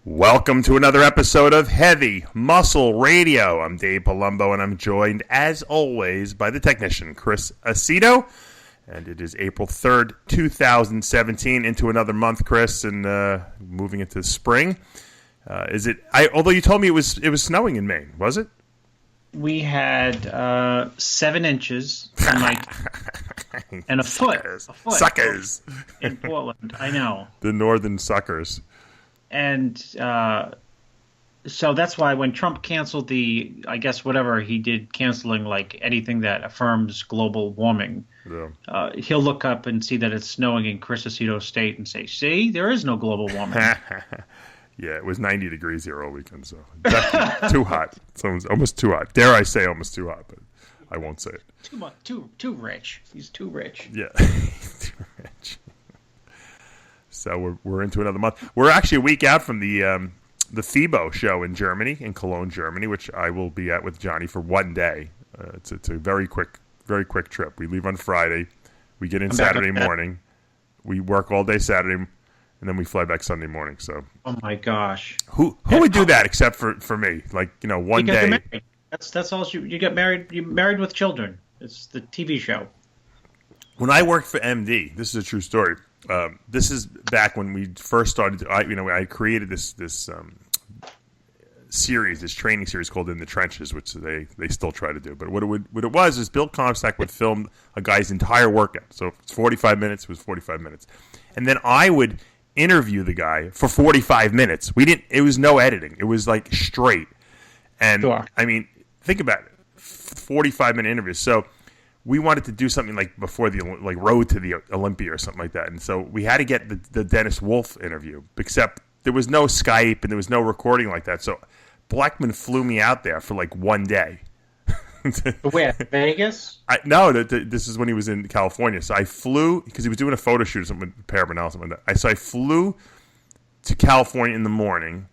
Welcome to another episode of Heavy Muscle Radio. I'm Dave Palumbo, and I'm joined, as always, by the technician, Chris Aceto. And it is April 3rd, 2017, into another month, Chris, and moving into spring. Although you told me it was snowing in Maine, was it? We had 7 inches and a foot. Suckers. In Portland, I know. The northern suckers. And so that's why when Trump canceled whatever he did, canceling like anything that affirms global warming, he'll look up and see that it's snowing in Chris Aceto State and say, see, there is no global warming. Yeah, it was 90 degrees here all weekend, so definitely too hot. So it's almost too hot. Dare I say almost too hot, but I won't say it. Too rich. He's too rich. Yeah, too rich. So we're into another month. We're actually a week out from the FIBO show in Germany, in Cologne, Germany, which I will be at with Johnny for one day. It's a very quick trip. We leave on Friday. We get in Saturday morning. We work all day Saturday, and then we fly back Sunday morning. So, oh my gosh, who would do that except for me? Like, one because day. You're married. That's all. You get married. You're married with children. It's the TV show. When I worked for MD, this is a true story. This is back when we first started. I created this series, this training series called In the Trenches, which they still try to do. But what it was is Bill Comstock would film a guy's entire workout. So if it's 45 minutes, it was 45 minutes, and then I would interview the guy for 45 minutes. It was no editing. It was like straight. And sure. I mean, think about it, 45-minute interviews. So we wanted to do something like before the Road to the Olympia or something like that. And so we had to get the Dennis Wolf interview, except there was no Skype and there was no recording like that. So Blackman flew me out there for like one day. Where? Vegas? No, this is when he was in California. So I flew, because he was doing a photo shoot or something with Parabanal or something like that. So I flew to California in the morning.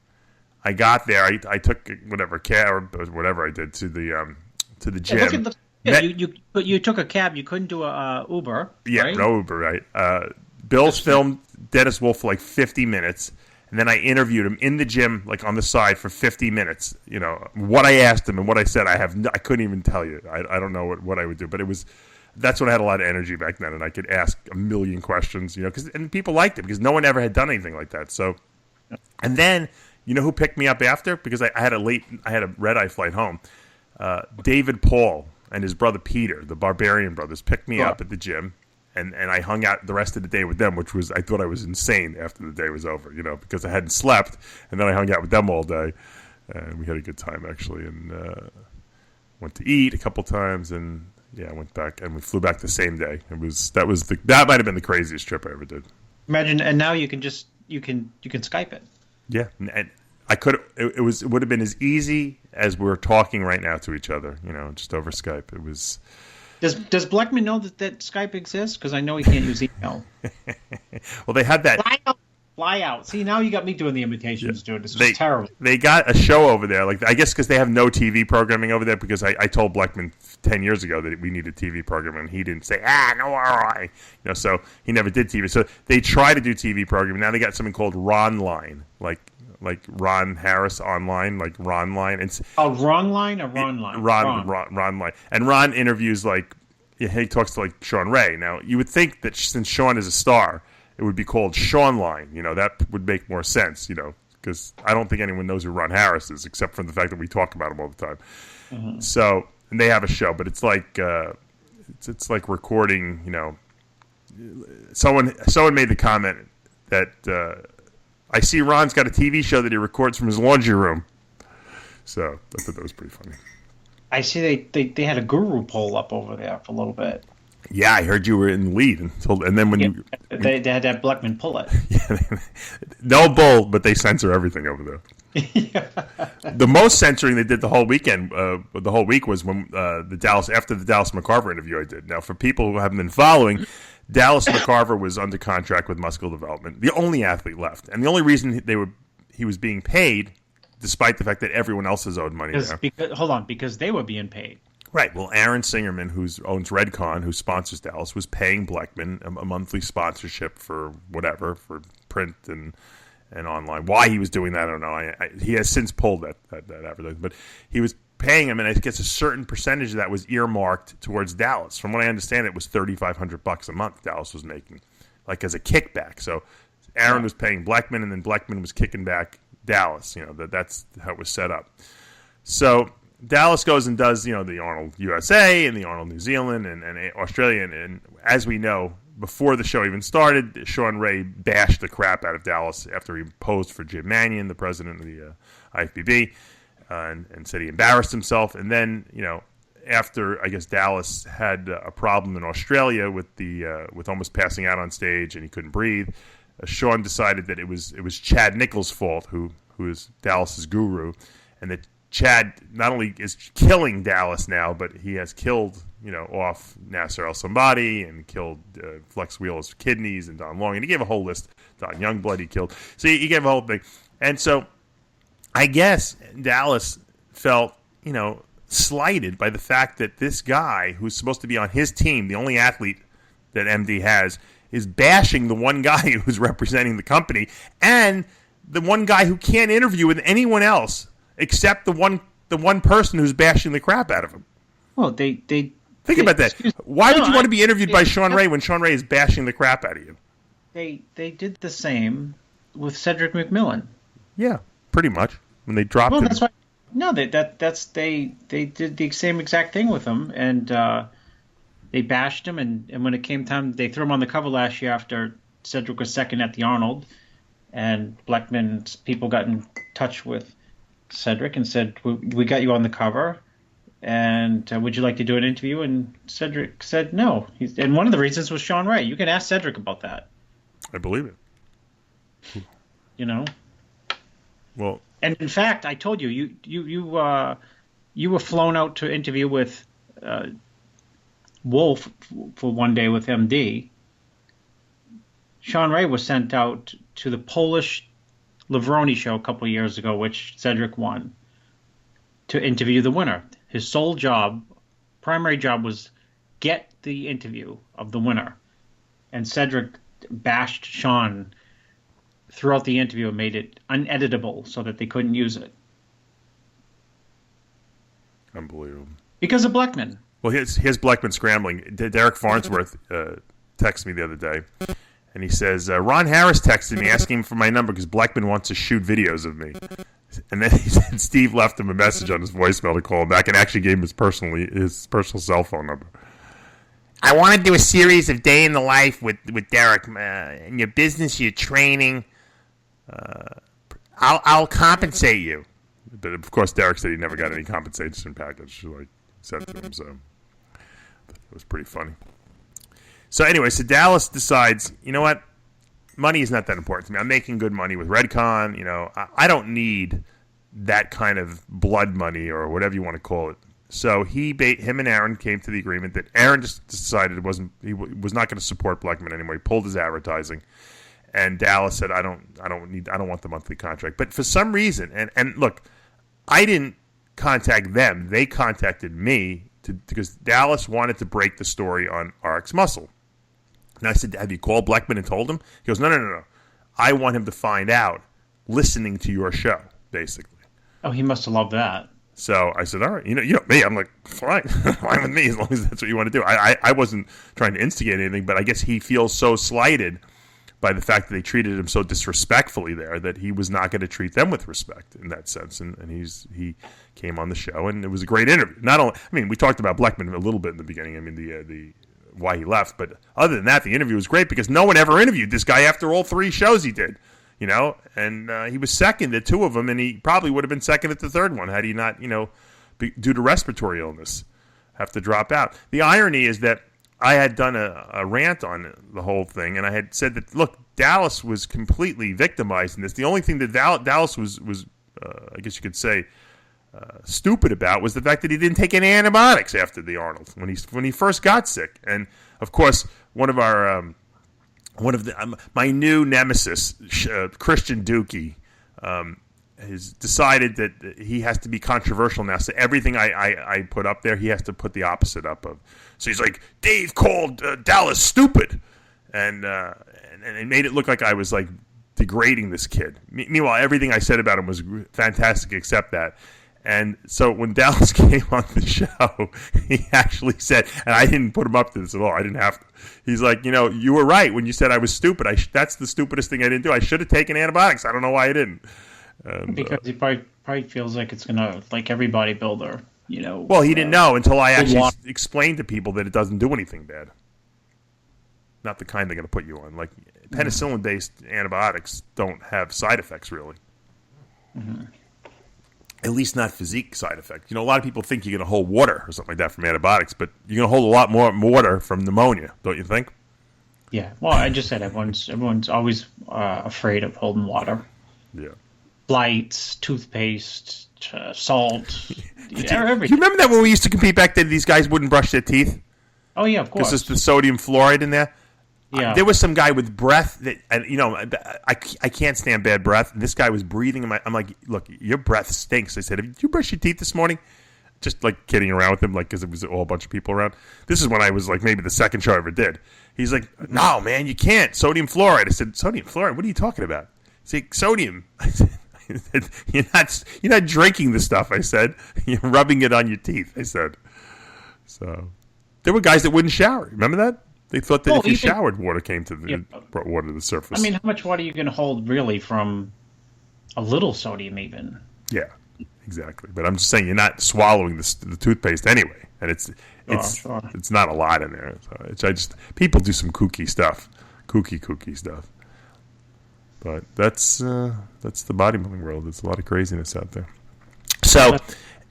I got there. I took whatever cab or whatever I did to the gym. You took a cab. You couldn't do a Uber. Yeah, right? No Uber, right? Bill's filmed Dennis Wolf for like 50 minutes, and then I interviewed him in the gym, like on the side, for 50 minutes. What I asked him and what I said, I couldn't even tell you. I don't know what I would do, but that's when I had a lot of energy back then, and I could ask a million questions. And people liked it because no one ever had done anything like that. So, and then who picked me up after? Because I had a red-eye flight home. David Paul and his brother Peter, the Barbarian brothers, picked me up at the gym, and I hung out the rest of the day with them, which was, I thought I was insane after the day was over, because I hadn't slept, and then I hung out with them all day, and we had a good time, actually, and went to eat a couple times, and I went back, and we flew back the same day. That might have been the craziest trip I ever did. Imagine, and now you can Skype it. Yeah, and I could. It would have been as easy as we're talking right now to each other. Just over Skype. It was. Does Blackman know that Skype exists? Because I know he can't use email. Well, they had that. Fly out. See, now you got me doing the imitations, dude. This is terrible. They got a show over there. I guess because they have no TV programming over there. Because I told Blackman 10 years ago that we needed TV programming, and he didn't say, no, all right. So he never did TV. So they try to do TV programming. Now they got something called Ronline, like Ron Harris online, like Ronline. It's Ronline or Ronline? Ronline. And Ron interviews he talks to Sean Ray. Now you would think that since Sean is a star, it would be called Seanline. That would make more sense. Because I don't think anyone knows who Ron Harris is, except for the fact that we talk about him all the time. Mm-hmm. So, and they have a show, but it's like it's like recording. Someone made the comment that. I see Ron's got a TV show that he records from his laundry room. So I thought that was pretty funny. I see they had a guru poll up over there for a little bit. Yeah, I heard you were in the lead, and then when they had to have Blackman pull it. Yeah, no bull, but they censor everything over there. Yeah. The most censoring they did the whole weekend, the whole week was when after the Dallas McCarver interview I did. Now, for people who haven't been following, Dallas McCarver was under contract with Muscle Development, the only athlete left, and the only reason he was being paid, despite the fact that everyone else has owed money there. Because they were being paid. Right. Well, Aaron Singerman, who owns Redcon, who sponsors Dallas, was paying Blackman a monthly sponsorship for whatever, for print and online. Why he was doing that, I don't know. He has since pulled that advertisement, but he was paying him, and I guess a certain percentage of that was earmarked towards Dallas. From what I understand, it was $3,500 a month Dallas was making, like as a kickback. So Aaron was paying Blackman, and then Blackman was kicking back Dallas. That's how it was set up. So Dallas goes and does, the Arnold USA and the Arnold New Zealand and Australia. And as we know, before the show even started, Sean Ray bashed the crap out of Dallas after he posed for Jim Mannion, the president of the IFBB, and said he embarrassed himself. And then, after I guess Dallas had a problem in Australia with almost passing out on stage and he couldn't breathe, Sean decided that it was Chad Nichols' fault, who is Dallas's guru, and that Chad not only is killing Dallas now, but he has killed off Nasser El Somebody and killed Flex Wheeler's kidneys and Don Long, and he gave a whole list. Don Youngblood he killed, so he gave a whole thing, and so I guess Dallas felt slighted by the fact that this guy who's supposed to be on his team, the only athlete that MD has, is bashing the one guy who's representing the company and the one guy who can't interview with anyone else except the one person who's bashing the crap out of him. Well, they think about that. Why would you want to be interviewed by Sean Ray when Sean Ray is bashing the crap out of you? They did the same with Cedric McMillan. Yeah, pretty much. When they dropped him. That's why. No, they did the same exact thing with him, and they bashed him. And when it came time, they threw him on the cover last year after Cedric was second at the Arnold, and Blackman's people got in touch with Cedric and said, "We got you on the cover, and would you like to do an interview?" And Cedric said no. And one of the reasons was Sean Ray. You can ask Cedric about that. I believe it. Well. And in fact, I told you you were flown out to interview with Wolf for one day with MD. Sean Ray was sent out to the Polish Livroni show a couple of years ago, which Cedric won, to interview the winner. His sole job, primary job, was get the interview of the winner. And Cedric bashed Sean throughout the interview and made it uneditable so that they couldn't use it. Unbelievable. Because of Blackman. Well, here's Blackman scrambling. Derek Farnsworth texted me the other day, and he says, Ron Harris texted me asking for my number because Blackman wants to shoot videos of me. And then he said Steve left him a message on his voicemail to call him back and actually gave him his personal cell phone number. I want to do a series of day in the life with Derek. In your business, your training. I'll compensate you. But of course, Derek said he never got any compensation package like sent to him, so it was pretty funny. So anyway, so Dallas decides, you know what? Money is not that important to me. I'm making good money with Redcon. I don't need that kind of blood money or whatever you want to call it. So him and Aaron came to the agreement that Aaron just decided he was not going to support Blackman anymore. He pulled his advertising. And Dallas said, I don't want the monthly contract. But for some reason, and look, I didn't contact them. They contacted me because Dallas wanted to break the story on RxMuscle. And I said, have you called Blackman and told him? He goes, no. I want him to find out listening to your show, basically. Oh, he must have loved that. So I said, all right, you know me. I'm like, fine, fine with me as long as that's what you want to do. I wasn't trying to instigate anything, but I guess he feels so slighted by the fact that they treated him so disrespectfully there that he was not going to treat them with respect in that sense. And he came on the show, and it was a great interview. Not only, we talked about Blackman a little bit in the beginning. The why he left, but other than that, the interview was great because no one ever interviewed this guy after all 3 shows he did. And he was second at 2 of them, and he probably would have been second at the 3rd one had he not, due to respiratory illness, have to drop out. The irony is that I had done a rant on the whole thing, and I had said that, look, Dallas was completely victimized in this. The only thing that Dallas was I guess you could say, stupid about was the fact that he didn't take any antibiotics after the Arnold when he first got sick. And of course, my new nemesis, Christian Dukey, has decided that he has to be controversial now. So everything I put up there, he has to put the opposite up of. So he's like, Dave called Dallas stupid, and it made it look like I was like degrading this kid. Meanwhile, everything I said about him was fantastic except that. And so when Dallas came on the show, he actually said, and I didn't put him up to this at all. I didn't have to. He's like, you were right when you said I was stupid. That's the stupidest thing I didn't do. I should have taken antibiotics. I don't know why I didn't. And, because he probably feels like it's going to, like every bodybuilder, Well, he didn't know until I actually explained to people that it doesn't do anything bad. Not the kind they're going to put you on. Like penicillin-based antibiotics don't have side effects, really. Mm-hmm. At least not physique side effects. A lot of people think you're going to hold water or something like that from antibiotics, but you're going to hold a lot more water from pneumonia, don't you think? Yeah. Well, I just said everyone's always afraid of holding water. Yeah. Lights, toothpaste, salt, everything. You remember that when we used to compete back then, these guys wouldn't brush their teeth? Oh, yeah, of course. Because there's the sodium fluoride in there? Yeah. There was some guy with breath that, and I can't stand bad breath. And this guy was breathing. I'm like, look, your breath stinks. I said, did you brush your teeth this morning? Just like kidding around with him, like because it was all a bunch of people around. This is when I was like maybe the second show I ever did. He's like, no, man, you can't. Sodium fluoride. I said, sodium fluoride? What are you talking about? He's like, sodium. I said, you're not drinking the stuff. I said, you're rubbing it on your teeth. I said, so there were guys that wouldn't shower. Remember that? They thought that if you showered, water came to water to the surface. I mean, how much water are you going to hold really from a little sodium even? Yeah, exactly. But I'm just saying you're not swallowing the toothpaste anyway, and it's not a lot in there. So people do some kooky stuff. But that's the bodybuilding world. There's a lot of craziness out there. So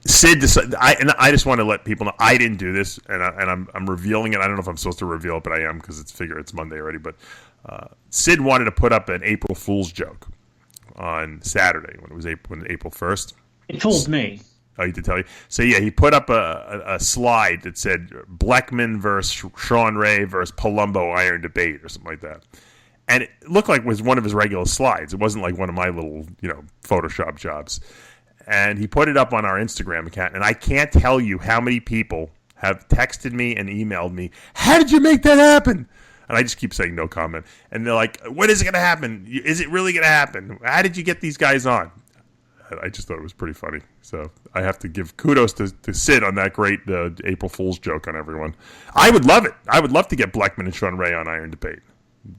Sid decided, I just want to let people know I didn't do this, and I'm revealing it. I don't know if I'm supposed to reveal it, but I am because it's Monday already. But Sid wanted to put up an April Fool's joke on Saturday when it was April 1st. He told me. Oh, he did tell you? So, yeah, he put up a slide that said Bleckman versus Sean Ray versus Palumbo iron debate or something like that. And it looked like it was one of his regular slides. It wasn't like one of my little, Photoshop jobs. And he put it up on our Instagram account. And I can't tell you how many people have texted me and emailed me, how did you make that happen? And I just keep saying no comment. And they're like, when is it going to happen? Is it really going to happen? How did you get these guys on? I just thought it was pretty funny. So I have to give kudos to Sid on that great April Fool's joke on everyone. I would love it. I would love to get Bleckman and Sean Ray on Iron Debate.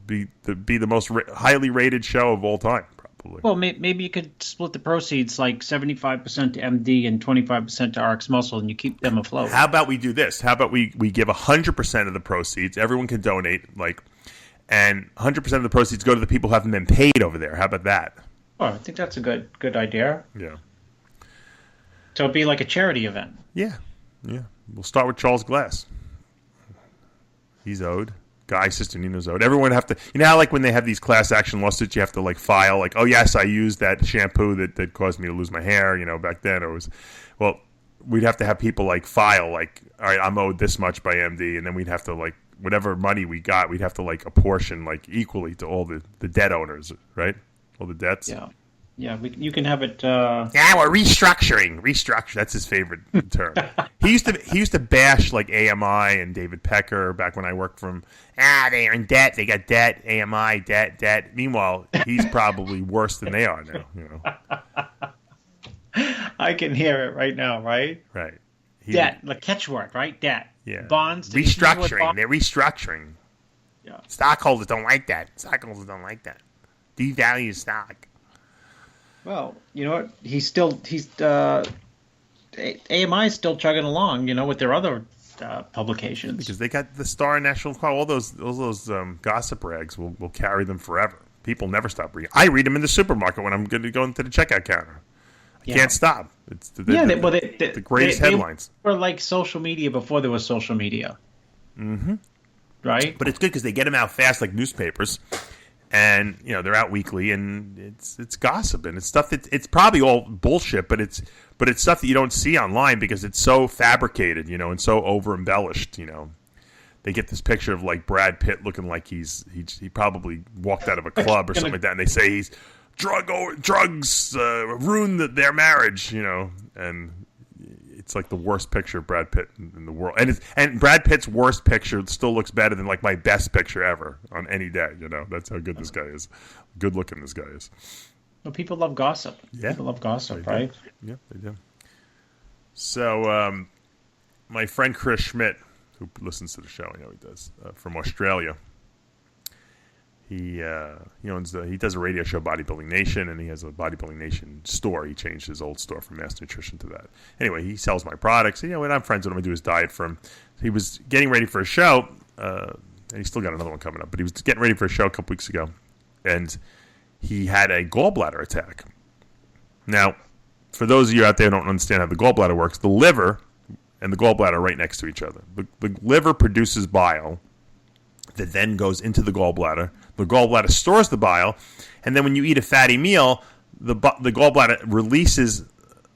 Be the most highly rated show of all time, probably. Well, maybe you could split the proceeds like 75% to MD and 25% to RxMuscle, and you keep them afloat. How about we do this? How about we give 100% of the proceeds? Everyone can donate, and 100% of the proceeds go to the people who haven't been paid over there. How about that? Oh, I think that's a good idea. Yeah. So it'd be like a charity event. Yeah. We'll start with Charles Glass. He's owed. Guy, Sister Nina's owed. Everyone have to, how when they have these class action lawsuits, you have to file oh yes, I used that shampoo that caused me to lose my hair. Back then it was, we'd have to have people file all right, I'm owed this much by MD, and then we'd have to whatever money we got, we'd have to apportion equally to all the debt owners, right? All the debts. Yeah, you can have it. Yeah, we're restructuring. Restructure. That's his favorite term. He used to bash AMI and David Pecker back when I worked for him. They're in debt. They got debt. AMI debt. Meanwhile, he's probably worse than they are now. I can hear it right now. Right. Right. Debt. The catchword. Right. Debt. Yeah. Bonds. Restructuring. They're restructuring. Yeah. Stockholders don't like that. Devalue stock. Well, you know what? AMI is still chugging along, with their other publications. Because they got the Star and National Enquirer. All those gossip rags will carry them forever. People never stop reading. I read them in the supermarket when I'm going to go into the checkout counter. I can't stop. It's the greatest headlines. They were like social media before there was social media. Mm-hmm. Right? But it's good because they get them out fast like newspapers. And they're out weekly, and it's gossip, and it's stuff that it's probably all bullshit, but it's stuff that you don't see online because it's so fabricated, and so over embellished. They get this picture of Brad Pitt looking like he probably walked out of a club or something like that, and they say he's drugs ruined their marriage, and It's like the worst picture of Brad Pitt in the world, and Brad Pitt's worst picture still looks better than like my best picture ever on any day. That's how good this guy is. Good looking this guy is. Well, people love gossip. Yeah, people love gossip, right? Yeah, they do. So, my friend Chris Schmidt, who listens to the show, he does, from Australia. He he does a radio show, Bodybuilding Nation, and he has a Bodybuilding Nation store. He changed his old store from Mass Nutrition to that. Anyway, he sells my products. And I'm friends with him. I do his diet for him. He was getting ready for a show, and he's still got another one coming up. But he was getting ready for a show a couple weeks ago, and he had a gallbladder attack. Now, for those of you out there who don't understand how the gallbladder works, the liver and the gallbladder are right next to each other. The liver produces bile that then goes into the gallbladder. The gallbladder stores the bile, and then when you eat a fatty meal, the gallbladder releases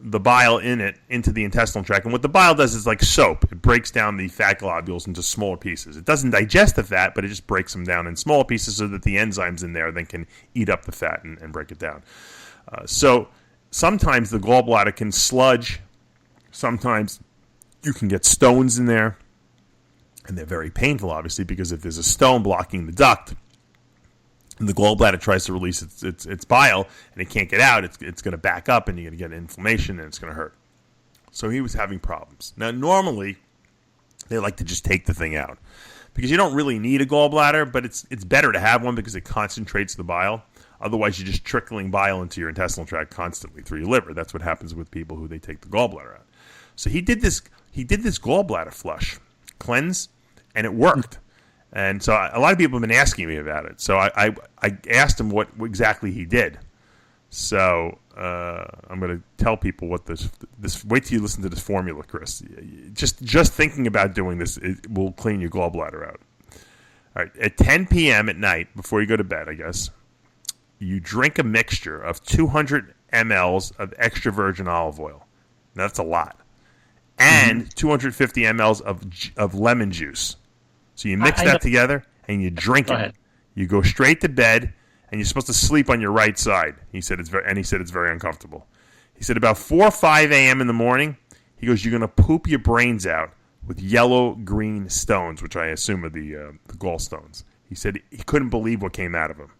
the bile in it into the intestinal tract. And what the bile does is like soap. It breaks down the fat globules into smaller pieces. It doesn't digest the fat, but it just breaks them down in smaller pieces so that the enzymes in there then can eat up the fat and break it down. So sometimes the gallbladder can sludge. Sometimes you can get stones in there. And they're very painful, obviously, because if there's a stone blocking the duct, and the gallbladder tries to release its bile, and it can't get out, it's going to back up, and you're going to get inflammation, and it's going to hurt. So he was having problems. Now, normally, they like to just take the thing out, because you don't really need a gallbladder, but it's better to have one because it concentrates the bile. Otherwise, you're just trickling bile into your intestinal tract constantly through your liver. That's what happens with people who they take the gallbladder out. So he did this gallbladder flush, cleanse, and it worked. And so a lot of people have been asking me about it. So I asked him what exactly he did. So I'm going to tell people what this. Wait till you listen to this formula, Chris. Just thinking about doing this, it will clean your gallbladder out. All right, at 10 p.m. at night, before you go to bed, I guess, you drink a mixture of 200 mLs of extra virgin olive oil. Now, that's a lot. And 250 mLs of lemon juice. So you mix that together and you drink it. You go straight to bed and you're supposed to sleep on your right side. He said it's very uncomfortable. He said about 4 or 5 a.m. in the morning, he goes, you're going to poop your brains out with yellow-green stones, which I assume are the gallstones. He said he couldn't believe what came out of him.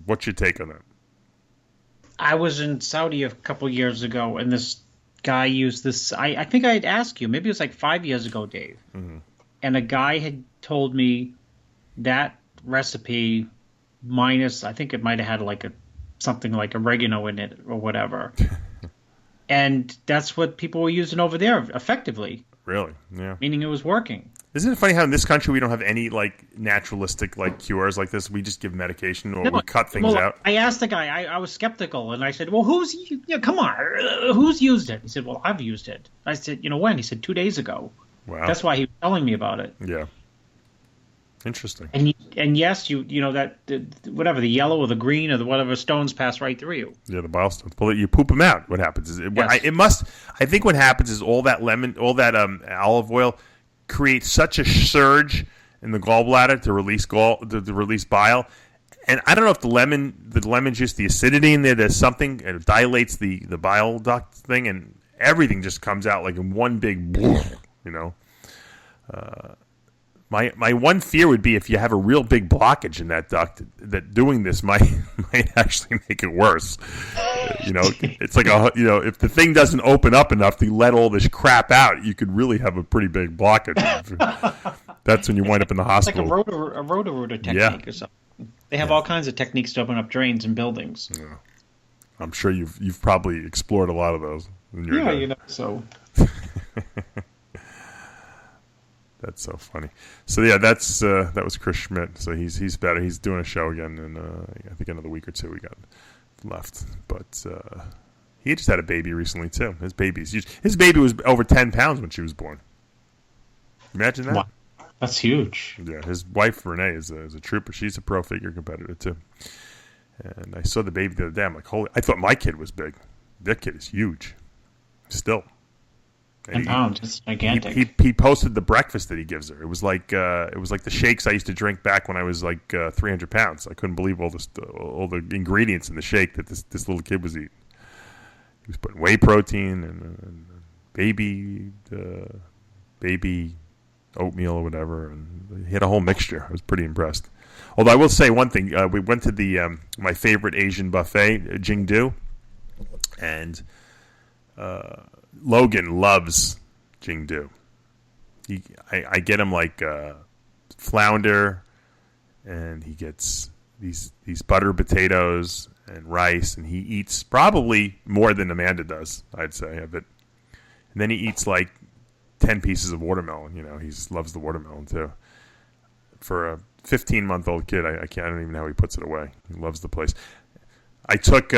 What's your take on that? I was in Saudi a couple years ago, and this guy used this. I think I'd ask you. Maybe it was like 5 years ago, Dave. Mm-hmm. And a guy had told me that recipe minus, I think it might have had something like oregano in it or whatever. And that's what people were using over there effectively. Really? Yeah. Meaning it was working. Isn't it funny how in this country we don't have any naturalistic cures like this? We just give medication or we cut things out. I asked the guy. I was skeptical, and I said, "Well, come on, who's used it?" He said, "Well, I've used it." I said, when? He said 2 days ago. Wow. That's why he was telling me about it. Yeah. Interesting. And yes, that whatever, the yellow or the green or the whatever stones pass right through you. Yeah, the bile stones. Well, you poop them out. What happens is I think what happens is all that olive oil creates such a surge in the gallbladder to release bile. And I don't know if the lemon juice, the acidity in there's something, and it dilates the bile duct thing, and everything just comes out like in one big, My one fear would be if you have a real big blockage in that duct, that doing this might actually make it worse. It's like if the thing doesn't open up enough to let all this crap out, you could really have a pretty big blockage. That's when you wind up in the hospital. It's like a rotor technique or something. They have all kinds of techniques to open up drains in buildings. Yeah. I'm sure you've probably explored a lot of those. In your day. So. That's so funny. So yeah, that was Chris Schmidt. So he's better. He's doing a show again in I think another week or two we got left. But he just had a baby recently too. His baby was over 10 pounds when she was born. Imagine that. Wow. That's huge. Yeah, his wife Renee is a trooper. She's a pro figure competitor too. And I saw the baby the other day. I'm like, holy! I thought my kid was big. That kid is huge. Still. 10 pounds, it's gigantic. He posted the breakfast that he gives her. It was like the shakes I used to drink back when I was 300 pounds. I couldn't believe all the ingredients in the shake that this little kid was eating. was putting whey protein and baby oatmeal or whatever, and he had a whole mixture. I was pretty impressed. Although I will say one thing, we went to the my favorite Asian buffet, Jingdu, and Logan loves Jingdu. I get him like flounder, and he gets these butter potatoes and rice, and he eats probably more than Amanda does, I'd say, of it. And then he eats like 10 pieces of watermelon. He loves the watermelon too. For a 15-month-old kid, I don't even know how he puts it away. He loves the place. I took,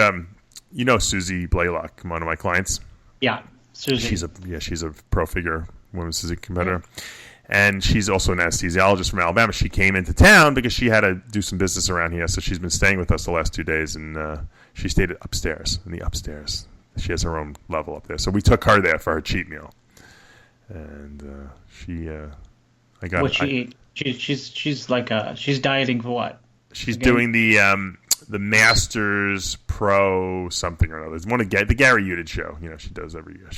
Susie Blaylock, one of my clients. Yeah, Susie. She's a pro figure women's physique competitor. And she's also an anesthesiologist from Alabama. She came into town because she had to do some business around here. So she's been staying with us the last 2 days, and she stayed upstairs, in the upstairs. She has her own level up there. So we took her there for her cheat meal. And What she eat? She's dieting for what? She's doing the Masters Pro something or other. It's one of the Gary Udid show. She does every year.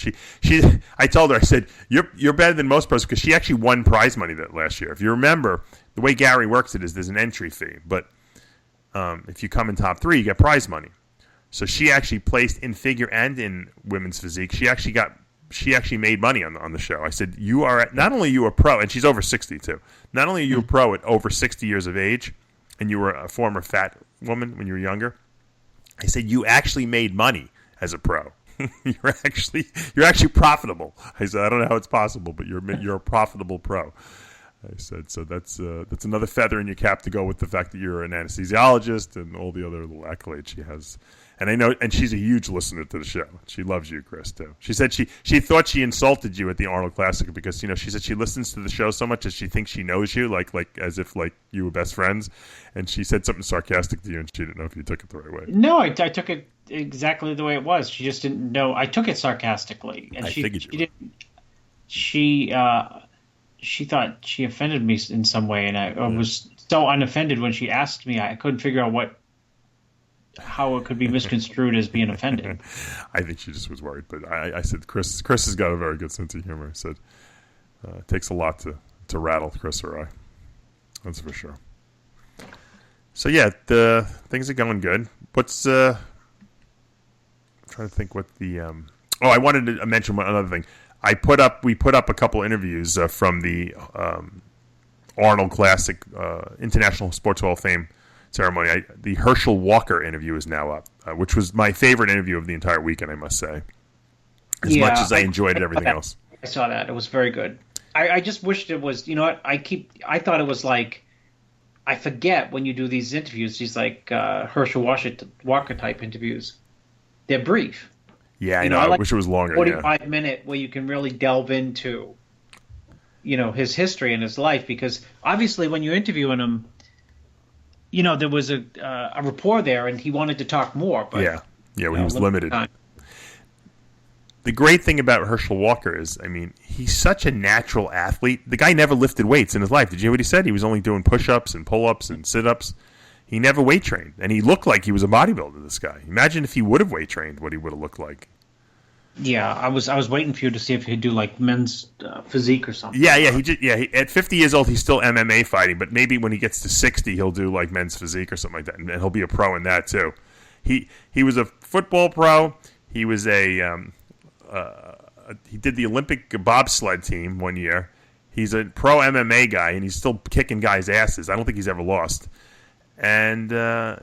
I told her, I said, you're better than most pros, because she actually won prize money that last year. If you remember, the way Gary works it is there's an entry fee, but if you come in top 3, you get prize money. So she actually placed in figure and in women's physique. She actually made money on the show. I said, not only are you a pro, and she's over 60 too. Not only are you a pro at over 60 years of age, and you were a former fat woman when you were younger, I said, you actually made money as a pro. You're actually profitable. I said, I don't know how it's possible, but you're a profitable pro. I said, so that's another feather in your cap to go with the fact that you're an anesthesiologist and all the other little accolades she has. And I know, and she's a huge listener to the show. She loves you, Chris, too. She said she thought she insulted you at the Arnold Classic because, she said she listens to the show so much that she thinks she knows you, like as if like you were best friends. And she said something sarcastic to you, and she didn't know if you took it the right way. No, I took it exactly the way it was. She just didn't know. I took it sarcastically, and she didn't. She thought she offended me in some way, and I was so unoffended when she asked me. I couldn't figure out how it could be misconstrued as being offended. I think she just was worried, but I said Chris has got a very good sense of humor. I said it takes a lot to rattle Chris or I. That's for sure. So yeah, the things are going good. What's I'm trying to think what the I wanted to mention another thing. We put up a couple interviews from the Arnold Classic International Sports Hall of Fame ceremony. The Herschel Walker interview is now up, which was my favorite interview of the entire weekend, I must say. As much as I enjoyed everything else. I saw that. It was very good. I just wished it was, I thought it was like, I forget when you do these interviews, these like Herschel Walker type interviews. They're brief. Yeah, I know. I wish it was longer. 45-minute where you can really delve into, his history and his life, because obviously when you're interviewing him, there was a rapport there, and he wanted to talk more. But he was limited. Time. The great thing about Herschel Walker is, he's such a natural athlete. The guy never lifted weights in his life. Did you hear what he said? He was only doing push-ups and pull-ups and sit-ups. He never weight trained, and he looked like he was a bodybuilder. This guy. Imagine if he would have weight trained, what he would have looked like. Yeah, I was waiting for you to see if he'd do like men's physique or something. Yeah. At 50 years old, he's still MMA fighting, but maybe when he gets to 60, he'll do like men's physique or something like that, and he'll be a pro in that too. He was a football pro. He was he did the Olympic bobsled team one year. He's a pro MMA guy, and he's still kicking guys' asses. I don't think he's ever lost. And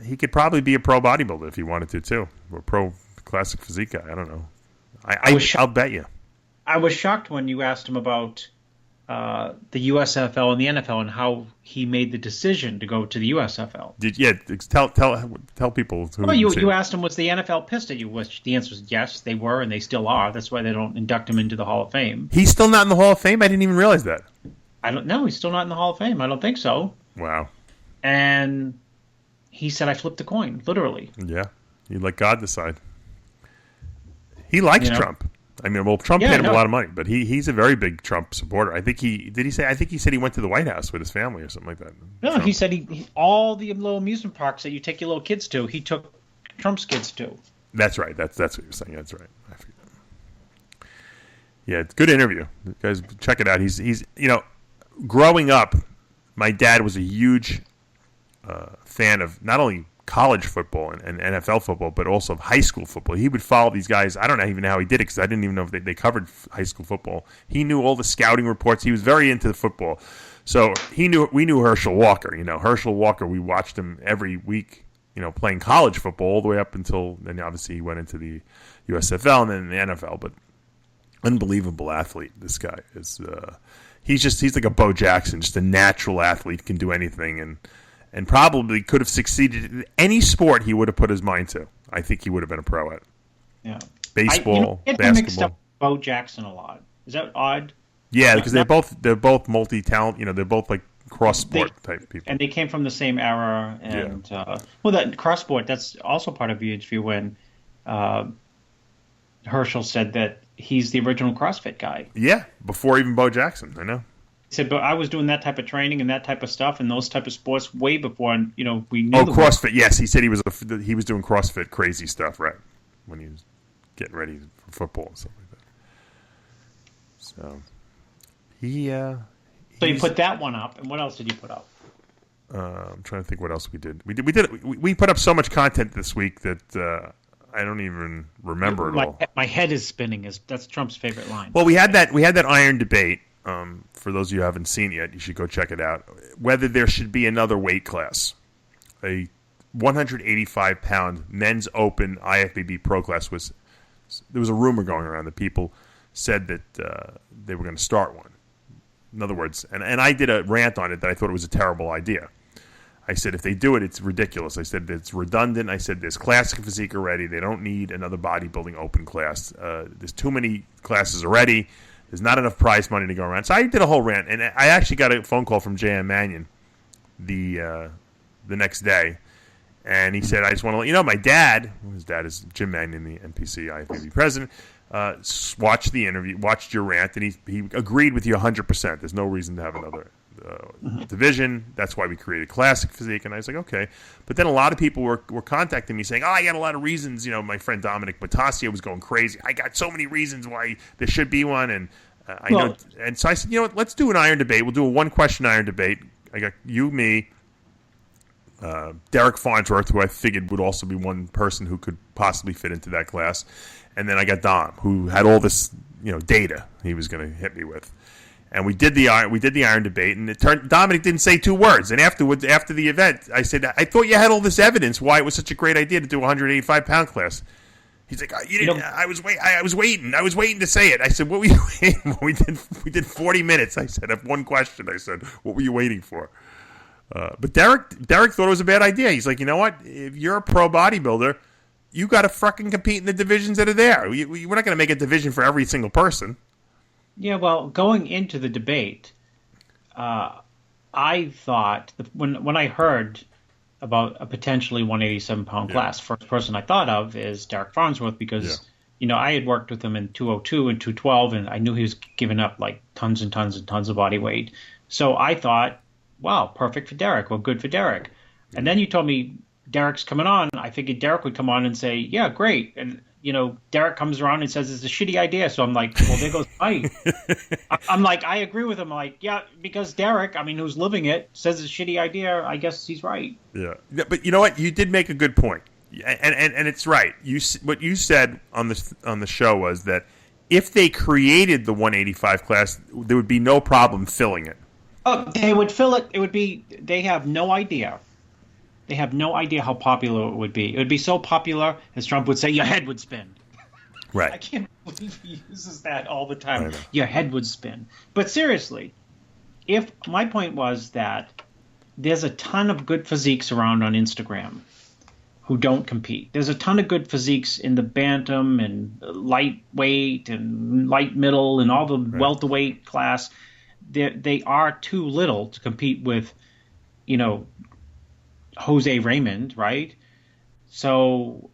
he could probably be a pro bodybuilder if he wanted to too, or a pro classic physique guy. I don't know. I'll bet you. I was shocked when you asked him about the USFL and the NFL and how he made the decision to go to the USFL. Tell people. You asked him, was the NFL pissed at you? Which the answer was yes, they were, and they still are. That's why they don't induct him into the Hall of Fame. He's still not in the Hall of Fame? I didn't even realize that. I don't know. He's still not in the Hall of Fame. I don't think so. Wow. And he said, I flipped a coin, literally. Yeah. You let God decide. He likes Trump. Trump paid him a lot of money, but he's a very big Trump supporter. I think he said he went to the White House with his family or something like that. No, Trump. He said he all the little amusement parks that you take your little kids to, he took Trump's kids to. That's right. That's what you're saying. That's right. I forget. Yeah, it's a good interview. You guys, check it out. He's growing up, my dad was a huge fan of not only college football and NFL football, but also of high school football. He would follow these guys. I don't even know how he did it because I didn't even know if they covered high school football. He knew all the scouting reports. He was very into the football. So we knew Herschel Walker. Herschel Walker, we watched him every week, playing college football all the way up until then. Obviously, he went into the USFL and then the NFL. But unbelievable athlete. This guy is. He's like a Bo Jackson, just a natural athlete, can do anything, and probably could have succeeded in any sport he would have put his mind to. I think he would have been a pro at. Yeah. Baseball, I basketball. mixed up Bo Jackson a lot. Is that odd? Yeah, because they're both multi-talent. They're both like cross-sport type people. And they came from the same era. And that cross-sport, that's also part of VHV when Herschel said that he's the original CrossFit guy. Yeah, before even Bo Jackson, I know. He said, but I was doing that type of training and that type of stuff and those type of sports way before, we knew. Oh, CrossFit, yes. He said he was doing CrossFit crazy stuff, right, when he was getting ready for football and stuff like that. So, So you put that one up, and what else did you put up? I'm trying to think what else we did. We put up so much content this week that I don't even remember it all. My head is spinning. That's Trump's favorite line. Well, we had that iron debate. For those of you who haven't seen it yet, you should go check it out. Whether there should be another weight class, a 185-pound men's open IFBB Pro class there was a rumor going around that people said that they were going to start one. In other words, and I did a rant on it that I thought it was a terrible idea. I said, if they do it, it's ridiculous. I said, it's redundant. I said, there's classic physique already. They don't need another bodybuilding open class. There's too many classes already. There's not enough prize money to go around. So I did a whole rant. And I actually got a phone call from J.M. Mannion the next day. And he said, I just want to let you know, my dad, his dad is Jim Mannion, the NPC IFBB president, watched the interview, watched your rant, and he agreed with you 100%. There's no reason to have another division. That's why we created Classic Physique. And I was like, okay. But then a lot of people were contacting me saying, I got a lot of reasons. My friend Dominic Batasio was going crazy. I got so many reasons why there should be one. And I know. And so I said, what, let's do an iron debate. We'll do a one-question iron debate. I got you, me, Derek Farnsworth, who I figured would also be one person who could possibly fit into that class. And then I got Dom, who had all this, data he was going to hit me with. And we did the iron debate, and it turned. Dominic didn't say two words. And afterwards, after the event, I said, "I thought you had all this evidence why it was such a great idea to do a 185-pound class." He's like, "You didn't." I was waiting to say it. I said, "What were you waiting for?" We did 40 minutes. I said, "I have one question." I said, "What were you waiting for?" But Derek thought it was a bad idea. He's like, "You know what? If you're a pro bodybuilder, you got to fucking compete in the divisions that are there. We're not going to make a division for every single person." Yeah, well, going into the debate, I thought when I heard about a potentially 187-pound class, first person I thought of is Derek Farnsworth because I had worked with him in 202 and 212, and I knew he was giving up like tons and tons and tons of body weight. So I thought, wow, perfect for Derek. Well, good for Derek. And then you told me Derek's coming on. I figured Derek would come on and say, yeah, great. And Derek comes around and says it's a shitty idea. So I'm like, well, there goes mine. I'm like, I agree with him. I'm like, yeah, because Derek, who's living it, says it's a shitty idea. I guess he's right. Yeah. But you know what? You did make a good point. And it's right. What you said on the show was that if they created the 185 class, there would be no problem filling it. Oh, they would fill it. It would be, they have no idea. They have no idea how popular it would be. It would be so popular, as Trump would say, your head would spin. Right. I can't believe he uses that all the time. Your head would spin. But seriously, if my point was that there's a ton of good physiques around on Instagram who don't compete. There's a ton of good physiques in the bantam and lightweight and light middle and all the welterweight class. They are too little to compete with, Jose Raymond, right? So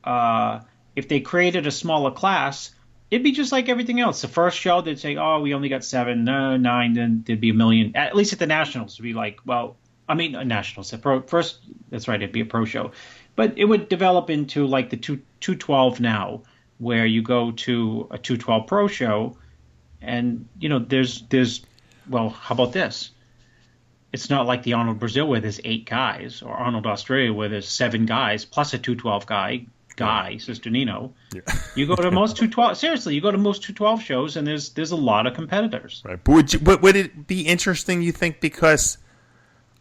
if they created a smaller class, it'd be just like everything else. The first show, they'd say, oh, we only got 7, 9, then there'd be 1 million. At least at the Nationals, it'd be like, nationals. First, that's right, it'd be a pro show. But it would develop into like the 212 now, where you go to a 212 Pro show, and there's well, how about this? It's not like the Arnold Brazil where there's 8 guys, or Arnold Australia where there's 7 guys plus a 212 guy, Sister Nino. Yeah. You go to most 212. Seriously, you go to most 212 shows, and there's a lot of competitors. Right, but would it be interesting? You think because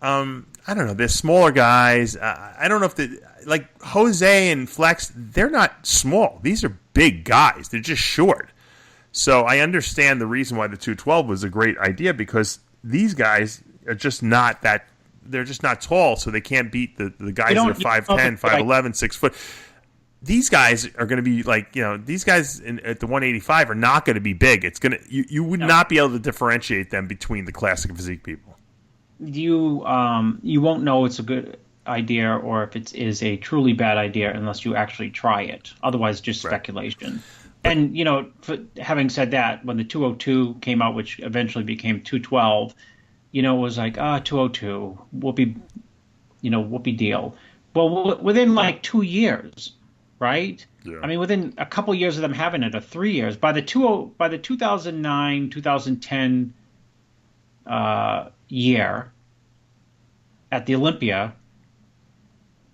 I don't know, they're smaller guys. I don't know if like Jose and Flex, they're not small. These are big guys. They're just short. So I understand the reason why the 212 was a great idea, because these guys are just not that. They're just not tall, so they can't beat the guys that are 5'10", 5'11", 6 foot. These guys are going to be like, these guys at the 185 are not going to be big. It's going to you would not be able to differentiate them between the classic physique people. You won't know it's a good idea or if it is a truly bad idea unless you actually try it. Otherwise, just speculation. Right. And having said that, when the 202 came out, which eventually became 212, it was like 202, whoopee deal. Well, within like 2 years, right? Yeah. I mean, within a couple years of them having it, or 3 years, by the 2009 2010 year at the Olympia,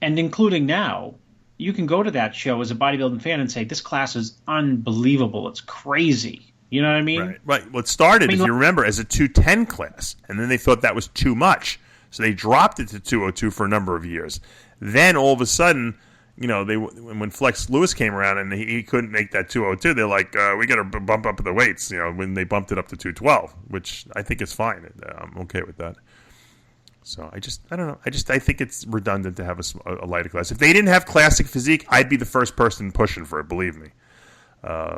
and including now, you can go to that show as a bodybuilding fan and say, this class is unbelievable. It's crazy. You know what I mean? Right. Well, it started, if you remember, as a 210 class, and then they thought that was too much. So they dropped it to 202 for a number of years. Then all of a sudden, when Flex Lewis came around and he couldn't make that 202, they're like, we got to bump up the weights, when they bumped it up to 212, which I think is fine. I'm okay with that. So I don't know. I think it's redundant to have a lighter class. If they didn't have classic physique, I'd be the first person pushing for it, believe me.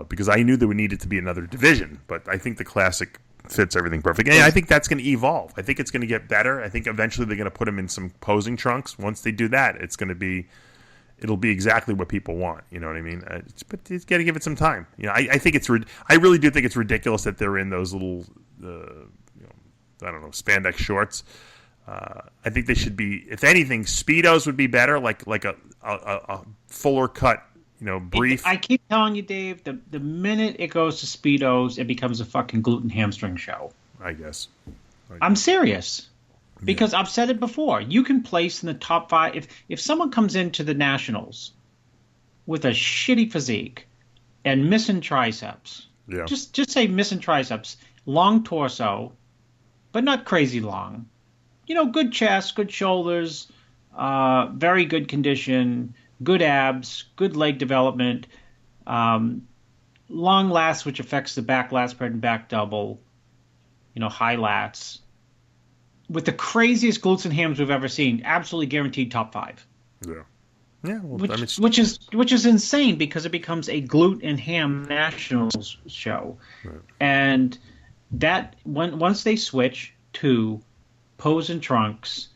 Because I knew there would need it to be another division, but I think the classic fits everything perfectly. And I think that's going to evolve. I think it's going to get better. I think eventually they're going to put them in some posing trunks. Once they do that, it'll be exactly what people want. You know what I mean? But you got to give it some time. I think I really do think it's ridiculous that they're in those little, I don't know, spandex shorts. I think they should be, if anything, Speedos would be better, like a fuller cut, brief. I keep telling you, Dave, the minute it goes to Speedos, it becomes a fucking gluten hamstring show. I guess. I'm serious. Because I've said it before. You can place in the top 5. If someone comes into the Nationals with a shitty physique and missing triceps, just say missing triceps, long torso, but not crazy long. Good chest, good shoulders, very good condition, good abs, good leg development, long lats, which affects the back lat spread and back double, high lats. With the craziest glutes and hams we've ever seen, absolutely guaranteed top 5. Yeah. Yeah. Well, which is insane, because it becomes a glute and ham nationals show. Right. And that once they switch to pose and trunks,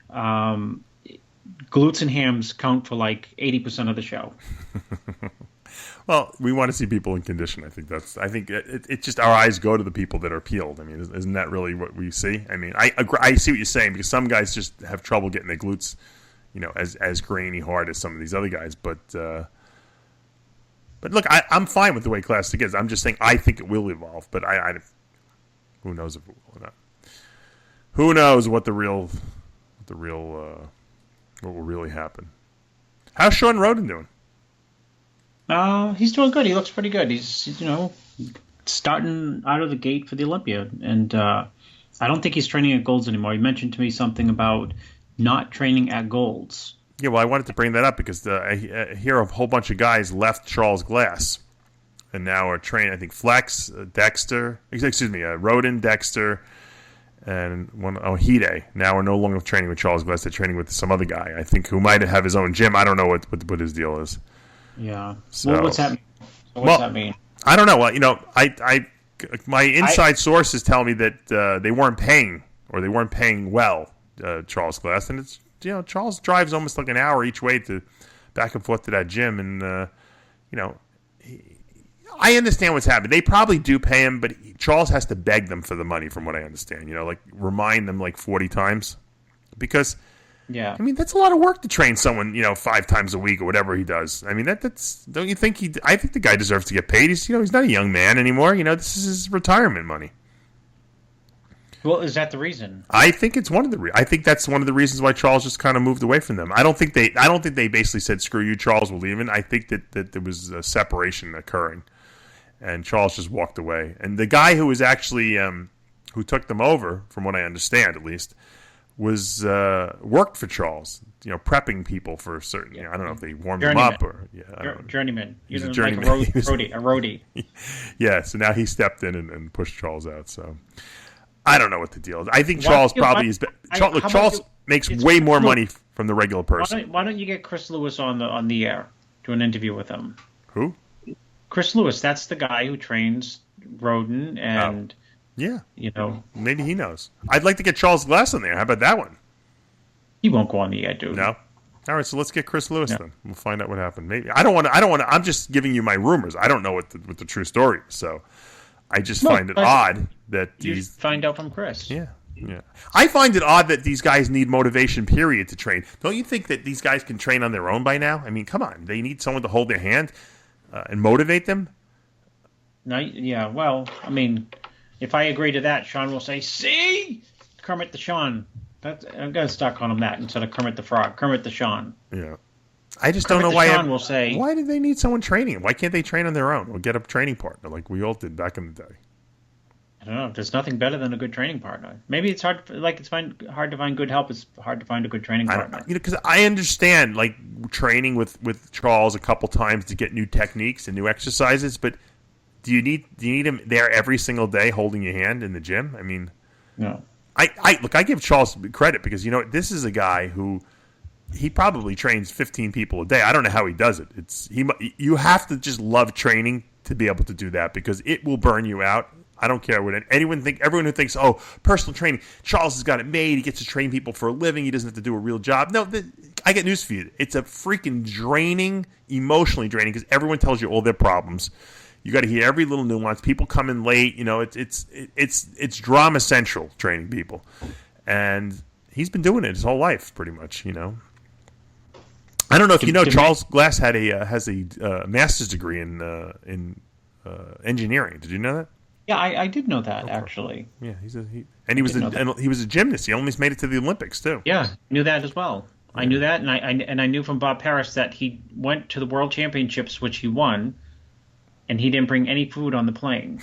glutes and hams count for like 80% of the show. Well, we want to see people in condition. I think it's just our eyes go to the people that are peeled. I mean, isn't that really what we see? I mean, I see what you're saying, because some guys just have trouble getting their glutes, as grainy hard as some of these other guys. But look, I'm fine with the way classic is. I'm just saying I think it will evolve, but who knows if it will or not. Who knows what what will really happen? How's Sean Roden doing? He's doing good. He looks pretty good. He's starting out of the gate for the Olympia, and I don't think he's training at Golds anymore. He mentioned to me something about not training at Golds. Yeah, well, I wanted to bring that up because I hear a whole bunch of guys left Charles Glass and now are training. I think Flex, Roden, Dexter, and Hide now are no longer training with Charles Glass. They're training with some other guy, I think, who might have his own gym. I don't know what his deal is. Yeah. So, what's that mean? I don't know. Well, my inside sources tell me that they weren't paying well Charles Glass, and it's Charles drives almost like an hour each way to back and forth to that gym, and I understand what's happening. They probably do pay him, but Charles has to beg them for the money, from what I understand. Remind them like 40 times, because Yeah. I mean, that's a lot of work to train someone, 5 times a week or whatever he does. I mean, that's don't you think I think the guy deserves to get paid. He's not a young man anymore. This is his retirement money. Well, is that the reason? I think it's one of the. I think that's one of the reasons why Charles just kind of moved away from them. I don't think they basically said, "Screw you, Charles, we're leaving." I think that there was a separation occurring, and Charles just walked away. And the guy who was actually who took them over, from what I understand at least, was worked for Charles. Prepping people for certain. I don't know if they warmed them up or journeyman. He's a journeyman. Like a roadie. Yeah. So now he stepped in and pushed Charles out. So. I don't know what the deal is. I think Charles probably is. Charles makes way more money from the regular person. Why don't you get Chris Lewis on the air, do an interview with him? Who? Chris Lewis. That's the guy who trains Roden and. Yeah. Maybe he knows. I'd like to get Charles Glass on there. How about that one? He won't go on the air, dude. No. All right, so let's get Chris Lewis then. We'll find out what happened. Maybe I don't want to. I'm just giving you my rumors. I don't know what the true story is. So. I just find it odd that you find out from Chris. Yeah. I find it odd that these guys need motivation, period, to train. Don't you think that these guys can train on their own by now? I mean, come on. They need someone to hold their hand and motivate them? No, yeah, well, I mean, if I agree to that, Sean will say, see? Kermit the Sean. I'm going to start calling him that instead of Kermit the Frog. Kermit the Sean. Yeah. I just don't know why. Sean will say, why do they need someone training them? Why can't they train on their own or get a training partner like we all did back in the day? I don't know. There's nothing better than a good training partner. Maybe it's hard. Hard to find good help. It's hard to find a good training partner. Because I understand training with Charles a couple times to get new techniques and new exercises, but do you need him there every single day holding your hand in the gym? I mean, no. I give Charles credit because this is a guy who. He probably trains 15 people a day. I don't know how he does it. You have to just love training to be able to do that because it will burn you out. I don't care what everyone who thinks, oh, personal training, Charles has got it made. He gets to train people for a living. He doesn't have to do a real job. No, I get news for you. It's a freaking draining, emotionally draining because everyone tells you all their problems. You got to hear every little nuance. People come in late. It's drama central training people, and he's been doing it his whole life pretty much. I don't know if Charles Glass has a master's degree in engineering. Did you know that? Yeah, I did know that actually. Yeah, he was a gymnast. He almost made it to the Olympics too. Yeah, knew that as well. Yeah. I knew that, and I knew from Bob Parris that he went to the World Championships, which he won, and he didn't bring any food on the plane.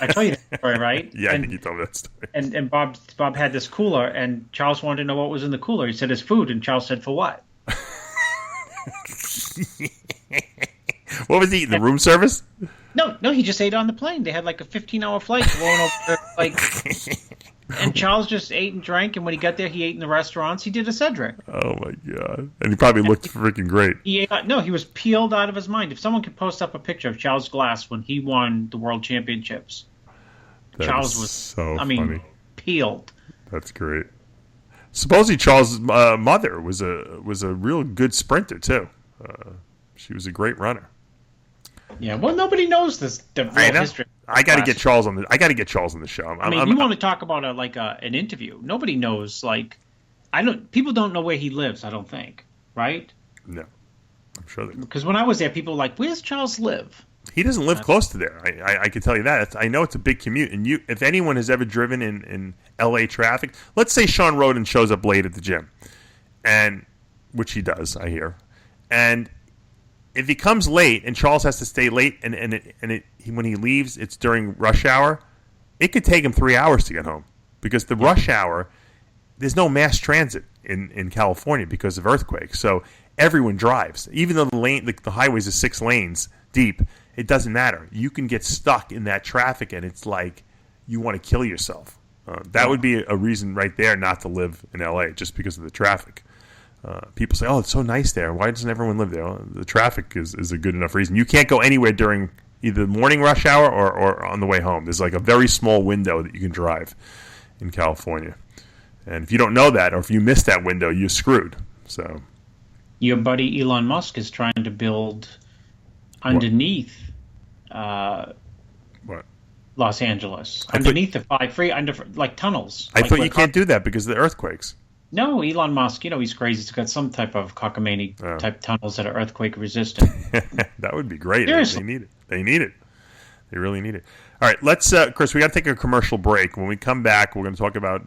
I told you that story, right? Yeah, I think you told me that story. And Bob had this cooler, and Charles wanted to know what was in the cooler. He said, "It's food," and Charles said, "For what?" What was he eating? The room service? No, he just ate on the plane. They had like a 15-hour flight going over and Charles just ate and drank, and when he got there, he ate in the restaurants. He did a Cedric. Oh my god! And he probably looked freaking great. He was peeled out of his mind. If someone could post up a picture of Charles Glass when he won the World Championships, Charles was so funny. Peeled. That's great. Supposedly Charles' mother was a real good sprinter too. She was a great runner. Yeah, well, nobody knows the real history. I got to get Charles on the show. You want to talk about an interview? Nobody knows. People don't know where he lives. I don't think, right? No, I'm sure they. Because when I was there, people were like, "Where's Charles live?" He doesn't live close to there. I can tell you that. I know it's a big commute. And if anyone has ever driven in L.A. traffic, let's say Sean Roden shows up late at the gym, and which he does, I hear, and if he comes late and Charles has to stay late, and when he leaves, it's during rush hour, it could take him 3 hours to get home because the rush hour, there's no mass transit in California because of earthquakes. So everyone drives. Even though the highways are 6 lanes deep, it doesn't matter. You can get stuck in that traffic, and it's like you want to kill yourself. That would be a reason right there not to live in L.A. just because of the traffic. People say, "Oh, it's so nice there. Why doesn't everyone live there?" Well, the traffic is a good enough reason. You can't go anywhere during either morning rush hour or on the way home. There's like a very small window that you can drive in California. And if you don't know that, or if you miss that window, you're screwed. So, your buddy Elon Musk is trying to build underneath Los Angeles, underneath the 5 free, under like tunnels. I thought you can't do that because of the earthquakes. No, Elon Musk, he's crazy. He's got some type of cockamamie type tunnels that are earthquake resistant. That would be great. Seriously. They need it. They need it. They really need it. All right, let's, Chris, we got to take a commercial break. When we come back, we're going to talk about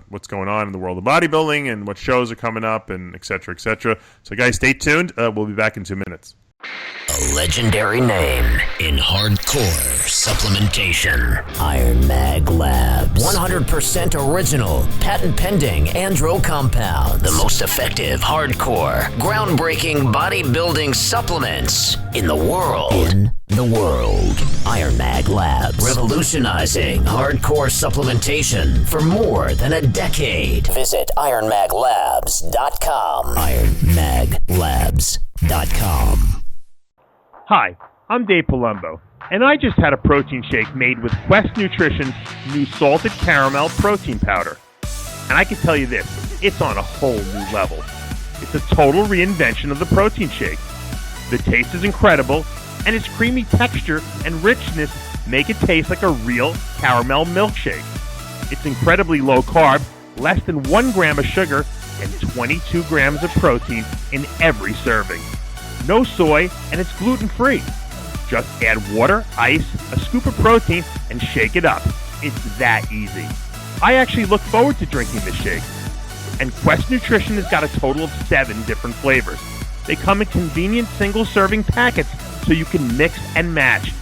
what's going on in the world of bodybuilding and what shows are coming up and et cetera, et cetera. So, guys, stay tuned. We'll be back in 2 minutes. A legendary name in hardcore supplementation. Iron Mag Labs. 100% original, patent-pending andro compounds. The most effective, hardcore, groundbreaking bodybuilding supplements in the world. Iron Mag Labs. Revolutionizing hardcore supplementation for more than a decade. Visit ironmaglabs.com. ironmaglabs.com. Hi, I'm Dave Palumbo, and I just had a protein shake made with Quest Nutrition's new salted caramel protein powder. And I can tell you this, it's on a whole new level. It's a total reinvention of the protein shake. The taste is incredible, and its creamy texture and richness make it taste like a real caramel milkshake. It's incredibly low carb, less than 1 gram of sugar, and 22 grams of protein in every serving. No soy, and it's gluten-free. Just add water, ice, a scoop of protein, and shake it up. It's that easy. I actually look forward to drinking this shake. And Quest Nutrition has got a total of 7 different flavors. They come in convenient single-serving packets so you can mix and match.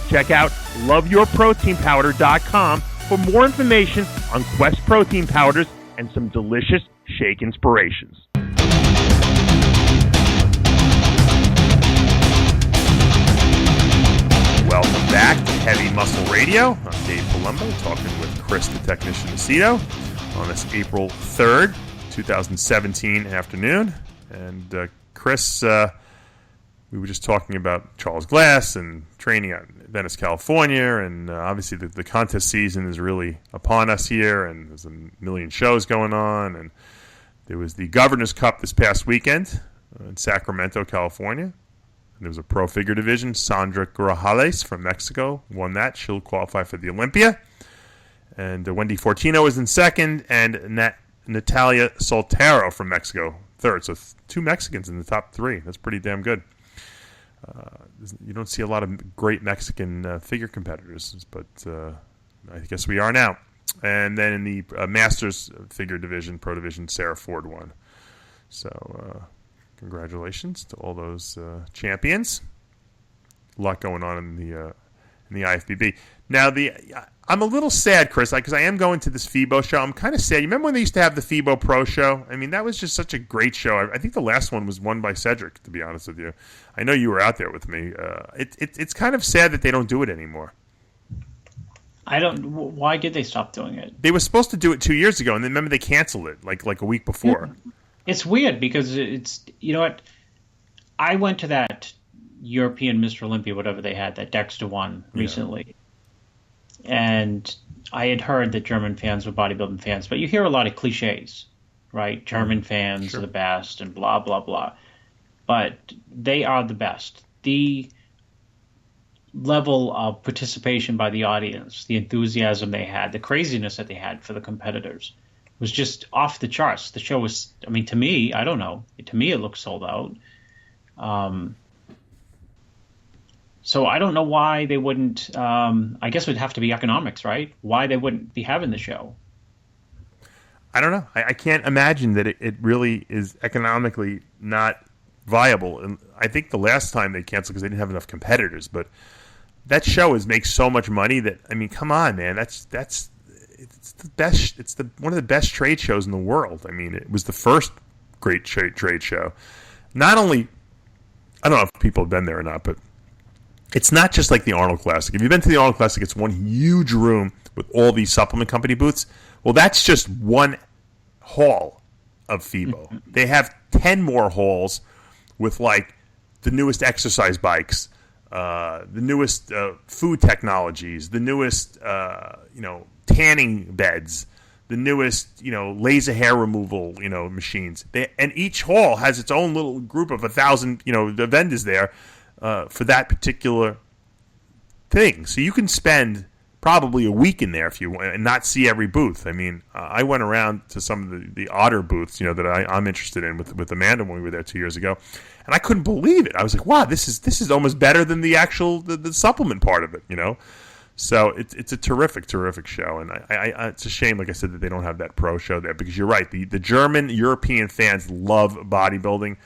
Check out loveyourproteinpowder.com for more information on Quest protein powders and some delicious shake inspirations. Welcome back to Heavy Muscle Radio. I'm Dave Palumbo, talking with Chris the Technician Aceto on this April 3rd, 2017 afternoon. And Chris, we were just talking about Charles Glass and training at Venice, California, and obviously the contest season is really upon us here, and there's a million shows going on, and there was the Governor's Cup this past weekend in Sacramento, California. There was a pro figure division. Sandra Grajales from Mexico won that. She'll qualify for the Olympia. And Wendy Fortino was in second, and Natalia Soltero from Mexico third. So 2 Mexicans in the top 3. That's pretty damn good. You don't see a lot of great Mexican figure competitors, but I guess we are now. And then in the Masters figure division, pro division, Sarah Ford won. So congratulations to all those champions. A lot going on in the IFBB. Now, I'm a little sad, Chris, because I am going to this FIBO show. I'm kind of sad. You remember when they used to have the FIBO Pro show? I mean, that was just such a great show. I think the last one was won by Cedric, to be honest with you. I know you were out there with me. It's kind of sad that they don't do it anymore. Why did they stop doing it? They were supposed to do it 2 years ago, and then remember they canceled it like a week before. It's weird because it's, you know what? I went to that European Mr. Olympia, whatever they had, that Dexter won recently. And I had heard that German fans were bodybuilding fans, but you hear a lot of cliches, right? German fans are the best and blah, blah, blah. But they are the best. The level of participation by the audience, the enthusiasm they had, the craziness that they had for the competitors was just off the charts. The show was, I mean, to me, I don't know. To me, it looked sold out. So I don't know why they wouldn't, I guess it would have to be economics, right? Why they wouldn't be having the show. I don't know. I can't imagine that it really is economically not viable. And I think the last time they canceled because they didn't have enough competitors. But that show makes so much money that, I mean, come on, man. It's the best. It's one of the best trade shows in the world. I mean, it was the first great trade show. Not only, I don't know if people have been there or not, but it's not just like the Arnold Classic. If you've been to the Arnold Classic, it's one huge room with all these supplement company booths. Well, that's just one hall of FIBO. They have 10 more halls with like the newest exercise bikes, the newest food technologies, the newest tanning beds, the newest laser hair removal machines. And each hall has its own little group of 1,000 the vendors there for that particular thing. So you can spend probably a week in there if you want and not see every booth. I mean, I went around to some of the odder booths, that I'm interested in with Amanda when we were there 2 years ago, and I couldn't believe it. I was like, wow, this is almost better than the actual the supplement part of it, So it's a terrific show, and I it's a shame, like I said, that they don't have that pro show there, because you're right, the German European fans love bodybuilding,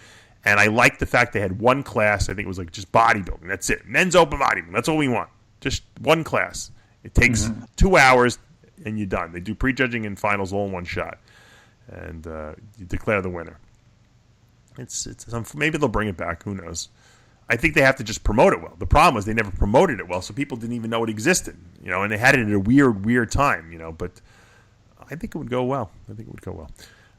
and I like the fact they had one class. I think it was like just bodybuilding. That's it, men's open bodybuilding. That's all we want, just one class. It takes 2 hours, and you're done. They do prejudging and finals all in one shot, and you declare the winner. It's maybe they'll bring it back. Who knows? I think they have to just promote it well. The problem is they never promoted it well, so people didn't even know it existed. And they had it at a weird time. But I think it would go well.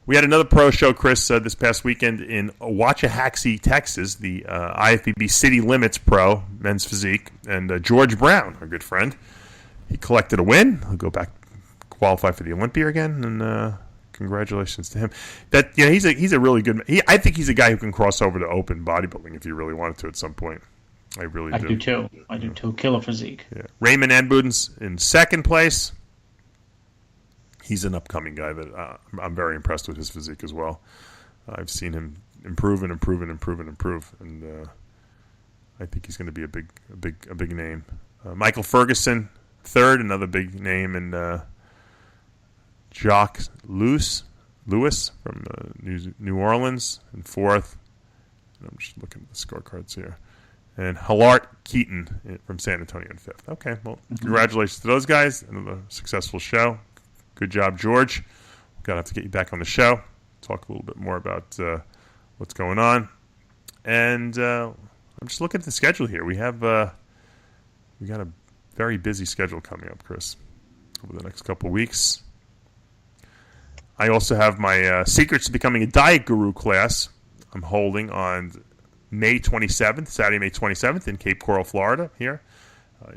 We had another pro show, Chris, this past weekend in Waxahachie, Texas, the IFBB City Limits Pro Men's Physique, and George Brown, our good friend. He collected a win. He'll go back, qualify for the Olympia again, and congratulations to him. He's a really good. I think he's a guy who can cross over to open bodybuilding if he really wanted to at some point. I really do. I do too. Killer physique. Yeah. Raymond Anbuden's in second place. He's an upcoming guy that I'm very impressed with his physique as well. I've seen him improve, and I think he's going to be a big name. Michael Ferguson. Third, another big name, and Jacques Lewis from New Orleans, and fourth. And I'm just looking at the scorecards here. And Halart Keaton from San Antonio in fifth. Okay, well, congratulations to those guys. Another successful show. Good job, George. We're going to have to get you back on the show, talk a little bit more about what's going on. And I'm just looking at the schedule here. We got a very busy schedule coming up, Chris, over the next couple of weeks. I also have my Secrets to Becoming a Diet Guru class I'm holding on Saturday, May 27th in Cape Coral, Florida, here.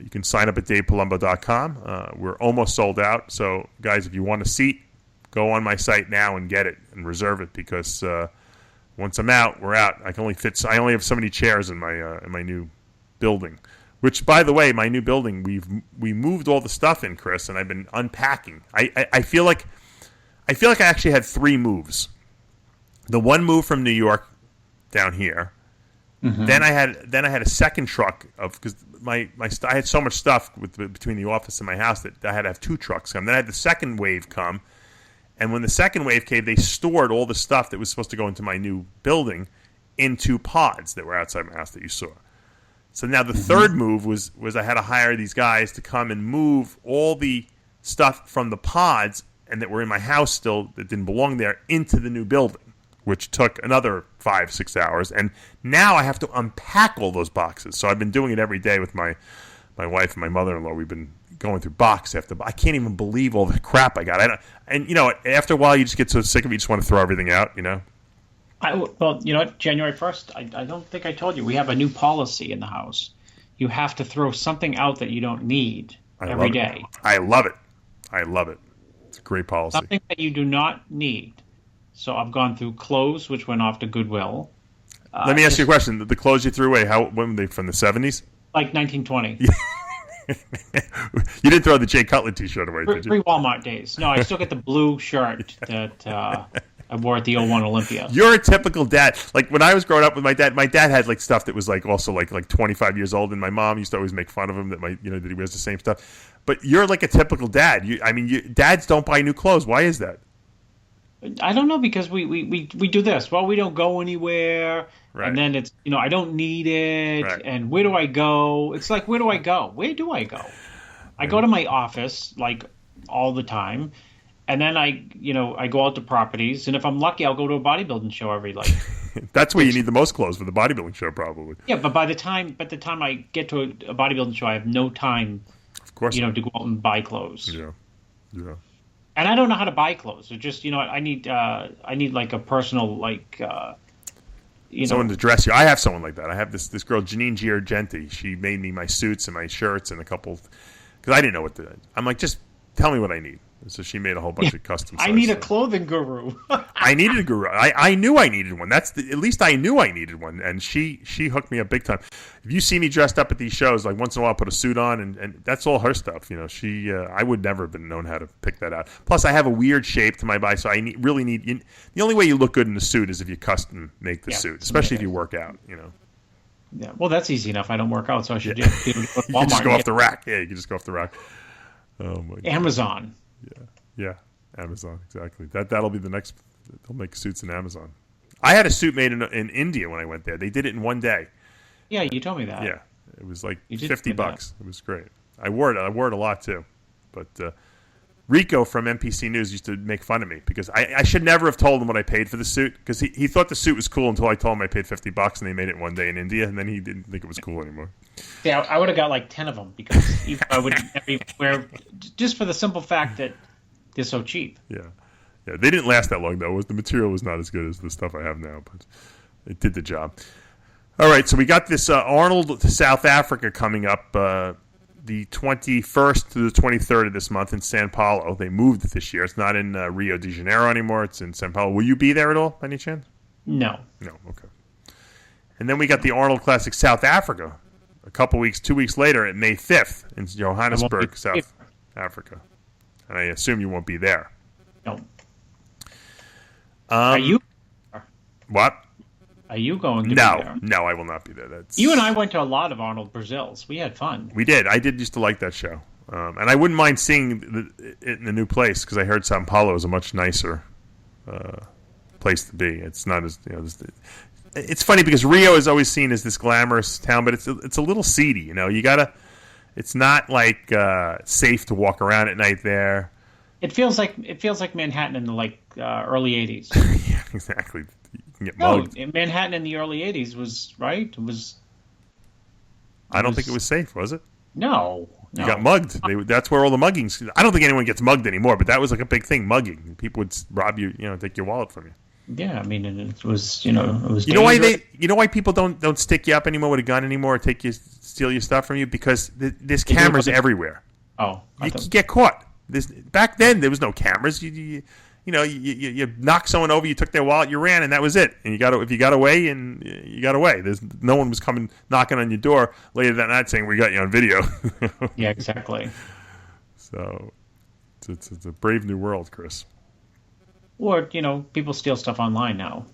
You can sign up at DavePalumbo.com. We're almost sold out, so guys, if you want a seat, go on my site now and get it and reserve it, because once I'm out, we're out. I only have so many chairs in my new building. Which, by the way, my new building, we moved all the stuff in, Chris, and I've been unpacking. I feel like I actually had three moves. The one move from New York down here. Mm-hmm. Then I had a second truck because I had so much stuff between the office and my house that I had to have two trucks come. Then I had the second wave come, and when the second wave came, they stored all the stuff that was supposed to go into my new building into pods that were outside my house that you saw. So now the third move was I had to hire these guys to come and move all the stuff from the pods and that were in my house still that didn't belong there into the new building, which took another 5-6 hours. And now I have to unpack all those boxes. So I've been doing it every day with my wife and my mother-in-law. We've been going through box after box. I can't even believe all the crap I got. After a while, you just get so sick of it, you just want to throw everything out, Well, you know what? January 1st, I don't think I told you. We have a new policy in the house. You have to throw something out that you don't need every day. I love it. It's a great policy. Something that you do not need. So I've gone through clothes, which went off to Goodwill. Let me ask you a question. The clothes you threw away, when were they, from the 70s? Like 1920. You didn't throw the Jay Cutler T-shirt away, did you? Pre-Walmart days. No, I still get the blue shirt that I wore at the 01 Olympia. You're a typical dad. Like when I was growing up with my dad had like stuff that was like also like 25 years old, and my mom used to always make fun of him that that he wears the same stuff. But you're like a typical dad. Dads don't buy new clothes. Why is that? I don't know, because we do this. Well, we don't go anywhere, right. And then it's I don't need it, right. And where do I go? It's like, where do I go? Where do I go? I go to my office like all the time. And then I go out to properties, and if I'm lucky, I'll go to a bodybuilding show every That's where you need the most clothes for the bodybuilding show, probably. Yeah, but by the time I get to a bodybuilding show, I have no time. Of course, to go out and buy clothes. Yeah. And I don't know how to buy clothes. It's just I need like a personal someone to dress you. I have someone like that. I have this girl, Janine Giargenti. She made me my suits and my shirts and a couple, because I didn't know what to. I'm like, just tell me what I need. So she made a whole bunch of custom I sized need a stuff. clothing guru. I needed a guru. I knew I needed one. At least I knew I needed one, and she hooked me up big time. If you see me dressed up at these shows, like once in a while, I put a suit on, and that's all her stuff. I would never have been known how to pick that out. Plus, I have a weird shape to my body, so I really need. The only way you look good in a suit is if you custom make the suit, especially if you work out. Yeah, well, that's easy enough. I don't work out, so I should do it. You can just go off the rack. Yeah, you can just go off the rack. Oh my God. Amazon. Yeah, Amazon, exactly. That'll be the next. They'll make suits in Amazon. I had a suit made in India when I went there. They did it in one day. Yeah, you told me that. Yeah, it was like $50. It was great. I wore it a lot too. But Rico from NPC News used to make fun of me because I should never have told him what I paid for the suit because he thought the suit was cool until I told him I paid $50 and they made it one day in India, and then he didn't think it was cool anymore. Yeah, I would have got like 10 of them because I would never even wear, just for the simple fact that they're so cheap. Yeah, they didn't last that long though. The material was not as good as the stuff I have now, but it did the job. All right, so we got this Arnold to South Africa coming up the 21st to the 23rd of this month in Sao Paulo. They moved it this year. It's not in Rio de Janeiro anymore. It's in Sao Paulo. Will you be there at all, by any chance? No. No, okay. And then we got the Arnold Classic South Africa a couple weeks, 2 weeks later at May 5th in Johannesburg, South Africa. And I assume you won't be there. No. Are you? What? Are you going to be there? No, I will not be there. You and I went to a lot of Arnold Brazils. We had fun. We did. I did used to like that show. And I wouldn't mind seeing it in a new place because I heard Sao Paulo is a much nicer place to be. It's not as, it's funny because Rio is always seen as this glamorous town, but it's a little seedy. It's not like safe to walk around at night there. It feels like Manhattan in the early 80s. Yeah, exactly. You can get mugged. Manhattan in the early 80s was right. I don't think it was safe, was it? No. You got mugged. That's where all the muggings. I don't think anyone gets mugged anymore, but that was like a big thing. Mugging. People would rob you. Take your wallet from you. Yeah, I mean, it was. It was. You know why people don't stick you up anymore with a gun anymore, or steal your stuff from you because there's cameras everywhere. Oh, you get caught. Back then there was no cameras. You knocked someone over, you took their wallet, you ran, and that was it. And if you got away, and you got away. There's no one was coming knocking on your door later that night saying we got you on video. Yeah, exactly. So it's a brave new world, Chris. Or people steal stuff online now.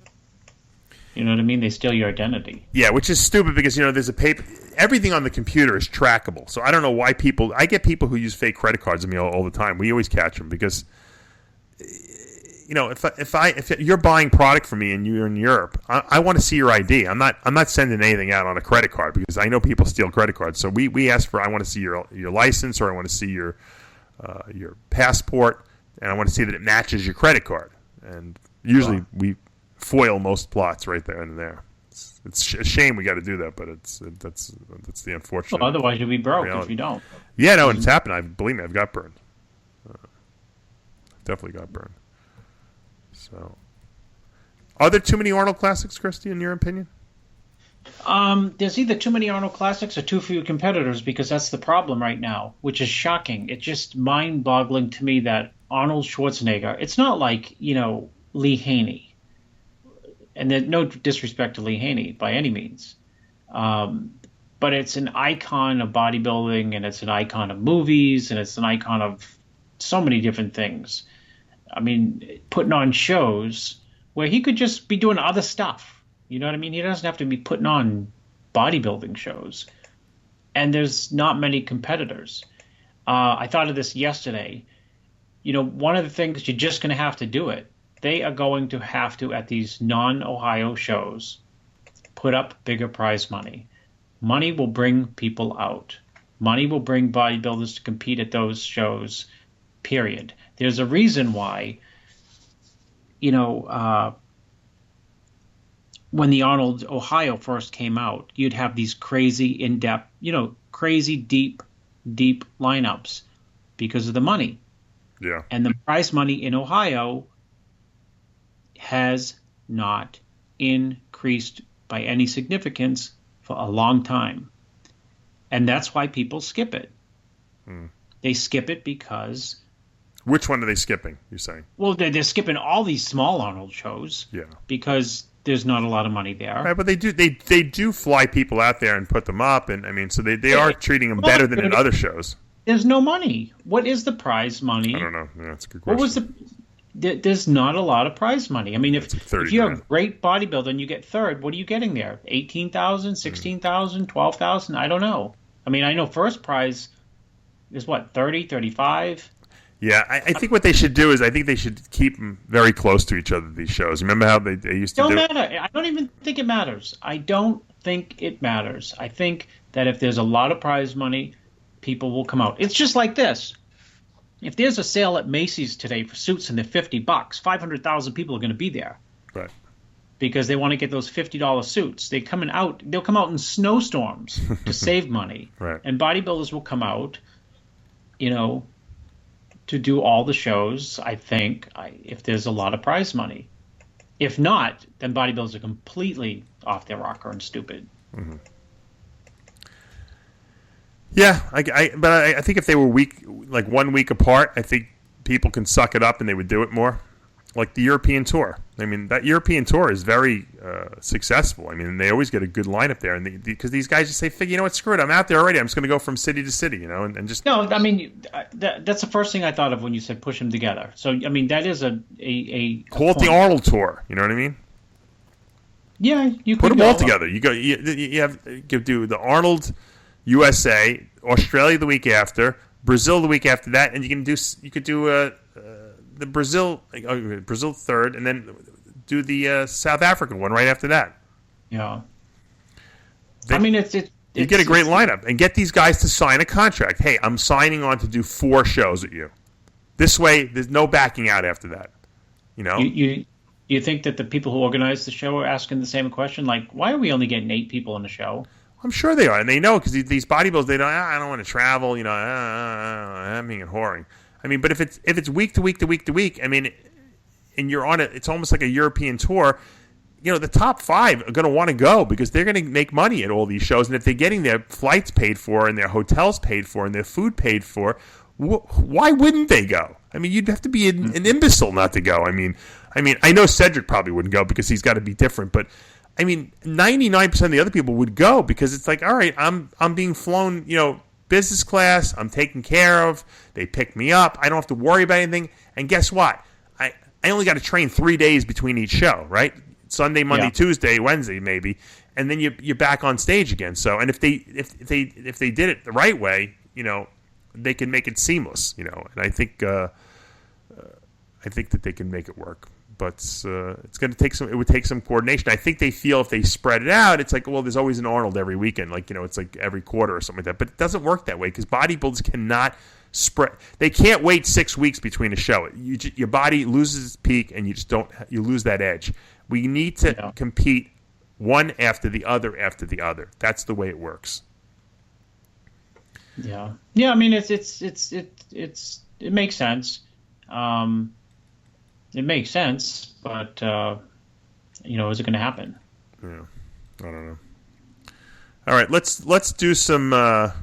You know what I mean? They steal your identity. Yeah, which is stupid because there's a paper. Everything on the computer is trackable. So I don't know why people. I get people who use fake credit cards on me all the time. We always catch them because. If you're buying product from me and you're in Europe, I want to see your ID. I'm not sending anything out on a credit card because I know people steal credit cards. So we ask for I want to see your license or I want to see your passport and I want to see that it matches your credit card. And usually we foil most plots right there and there. It's a shame we got to do that, but that's the unfortunate. Well, otherwise you'll be broke reality. if you don't. Yeah, no, it's happened. Believe me, I've got burned. Definitely got burned. So, are there too many Arnold Classics, Christy, in your opinion? There's either too many Arnold Classics or too few competitors because that's the problem right now, which is shocking. It's just mind-boggling to me that Arnold Schwarzenegger, it's not like, Lee Haney. And there's no disrespect to Lee Haney by any means. But it's an icon of bodybuilding and it's an icon of movies and it's an icon of so many different things. I mean, putting on shows where he could just be doing other stuff. You know what I mean? He doesn't have to be putting on bodybuilding shows. And there's not many competitors. I thought of this yesterday. One of the things you're just going to have to do it. They are going to have to, at these non-Ohio shows, put up bigger prize money. Money will bring people out. Money will bring bodybuilders to compete at those shows, period. There's a reason why, when the Arnold Ohio first came out, you'd have these crazy in-depth, crazy deep lineups because of the money. Yeah. And the prize money in Ohio has not increased by any significance for a long time. And that's why people skip it. They skip it because Which one are they skipping, you're saying? Well, they're skipping all these small Arnold shows. Yeah. Because there's not a lot of money there. Right, but they do fly people out there and put them up, and I mean, so they are treating them better than in other shows. There's no money. What is the prize money? I don't know. Yeah, that's a good question. What was there's not a lot of prize money. I mean, if you're a great bodybuilder and you get third, what are you getting there? 18,000, 16,000, 12,000? I don't know. I mean, I know first prize is what, 30, 35? Yeah, I think what they should do is I think they should keep them very close to each other, these shows. Remember how they used to do it? Don't matter. I don't even think it matters. I don't think it matters. I think that if there's a lot of prize money, people will come out. It's just like this. If there's a sale at Macy's today for suits and they're $50, 500,000 people are going to be there. Right. Because they want to get those $50 suits. They'll come out in snowstorms to save money. Right. And bodybuilders will come out, to do all the shows, I think, if there's a lot of prize money. If not, then bodybuilders are completely off their rocker and stupid. Mm-hmm. Yeah, but I think if they were like 1 week apart, I think people can suck it up and they would do it more. Like the European tour. I mean, that European tour is very successful. I mean, they always get a good lineup there, and because these guys just say, "You know what? Screw it. I'm out there already. I'm just going to go from city to city." And just no. I mean, that's the first thing I thought of when you said push them together. So I mean, that is a call it the Arnold tour. You know what I mean? Yeah, you put them all together. You do the Arnold USA, Australia the week after, Brazil the week after that, and you could do the Brazil third, and then do the South African one right after that. Yeah. I mean, you get a great lineup, and get these guys to sign a contract. Hey, I'm signing on to do 4 shows with you. This way, there's no backing out after that. You think that the people who organize the show are asking the same question? Like, why are we only getting 8 people on the show? I'm sure they are, and they know because these bodybuilders, they don't. I don't want to travel. I'm being whoring. I mean, but if it's week to week to week to week, I mean, and you're on it, it's almost like a European tour. The top 5 are going to want to go because they're going to make money at all these shows, and if they're getting their flights paid for and their hotels paid for and their food paid for, why wouldn't they go? I mean, you'd have to be an imbecile not to go. I mean, I know Cedric probably wouldn't go because he's got to be different, but I mean, 99% of the other people would go because it's like, all right, I'm being flown, business class, I'm taken care of, they pick me up, I don't have to worry about anything, and guess what? I only got to train 3 days between each show, right? Sunday, Monday, Tuesday, Wednesday, maybe, and then you're back on stage again. So, and if they did it the right way, they can make it seamless, and I think that they can make it work. But it's going to take some. It would take some coordination. I think they feel if they spread it out, it's like, well, there's always an Arnold every weekend, like it's like every quarter or something like that. But it doesn't work that way because bodybuilders cannot spread. They can't wait 6 weeks between a show. Your body loses its peak, and you lose that edge. We need to compete one after the other after the other. That's the way it works. Yeah. I mean, it makes sense. It makes sense, but is it going to happen? Yeah, I don't know. All right, let's do some Ask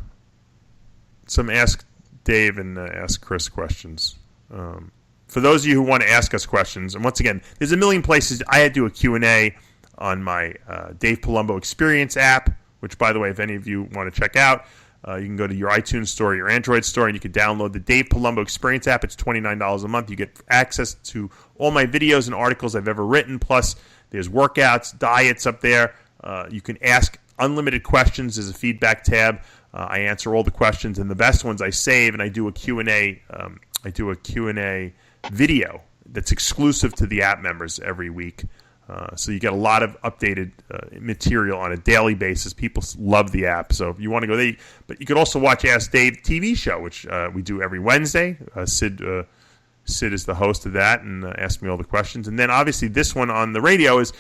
Dave and Ask Chris questions. For those of you who want to ask us questions, and once again, there's a million places. I do a Q&A on my Dave Palumbo Experience app, which, by the way, if any of you want to check out, you can go to your iTunes store, your Android store, and you can download the Dave Palumbo Experience app. It's $29 a month. You get access to all my videos and articles I've ever written. Plus, there's workouts, diets up there. You can ask unlimited questions. There's a feedback tab. I answer all the questions, and the best ones I save, and I do a Q&A. I do a Q&A video that's exclusive to the app members every week. So you get a lot of updated material on a daily basis. People love the app. So if you want to go there, but you could also watch Ask Dave TV show, which we do every Wednesday. Sid is the host of that and asks me all the questions. And then obviously this one on the radio is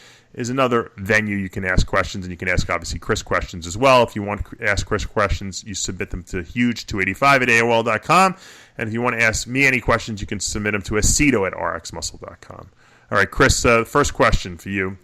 another venue you can ask questions, and you can ask obviously Chris questions as well. If you want to ask Chris questions, you submit them to huge285@AOL.com. And if you want to ask me any questions, you can submit them to Aceto@RxMuscle.com. All right, Chris, first question for you.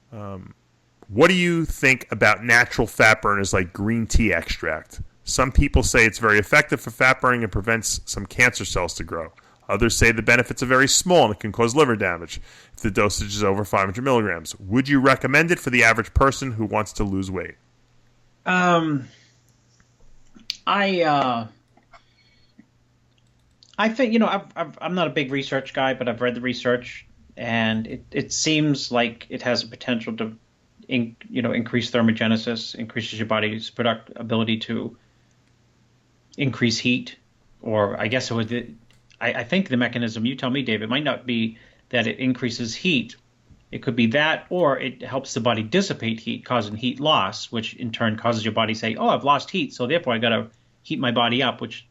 What do you think about natural fat burners like green tea extract? Some people say it's very effective for fat burning and prevents some cancer cells to grow. Others say the benefits are very small and it can cause liver damage if the dosage is over 500 milligrams. Would you recommend it for the average person who wants to lose weight? I think, I'm not a big research guy, but I've read the research, and it seems like it has a potential to, increase thermogenesis, increases your body's ability to increase heat, or I guess I think the mechanism, you tell me, Dave, it might not be that it increases heat. It could be that, or it helps the body dissipate heat, causing heat loss, which in turn causes your body to say, oh, I've lost heat, so therefore I got to heat my body up, which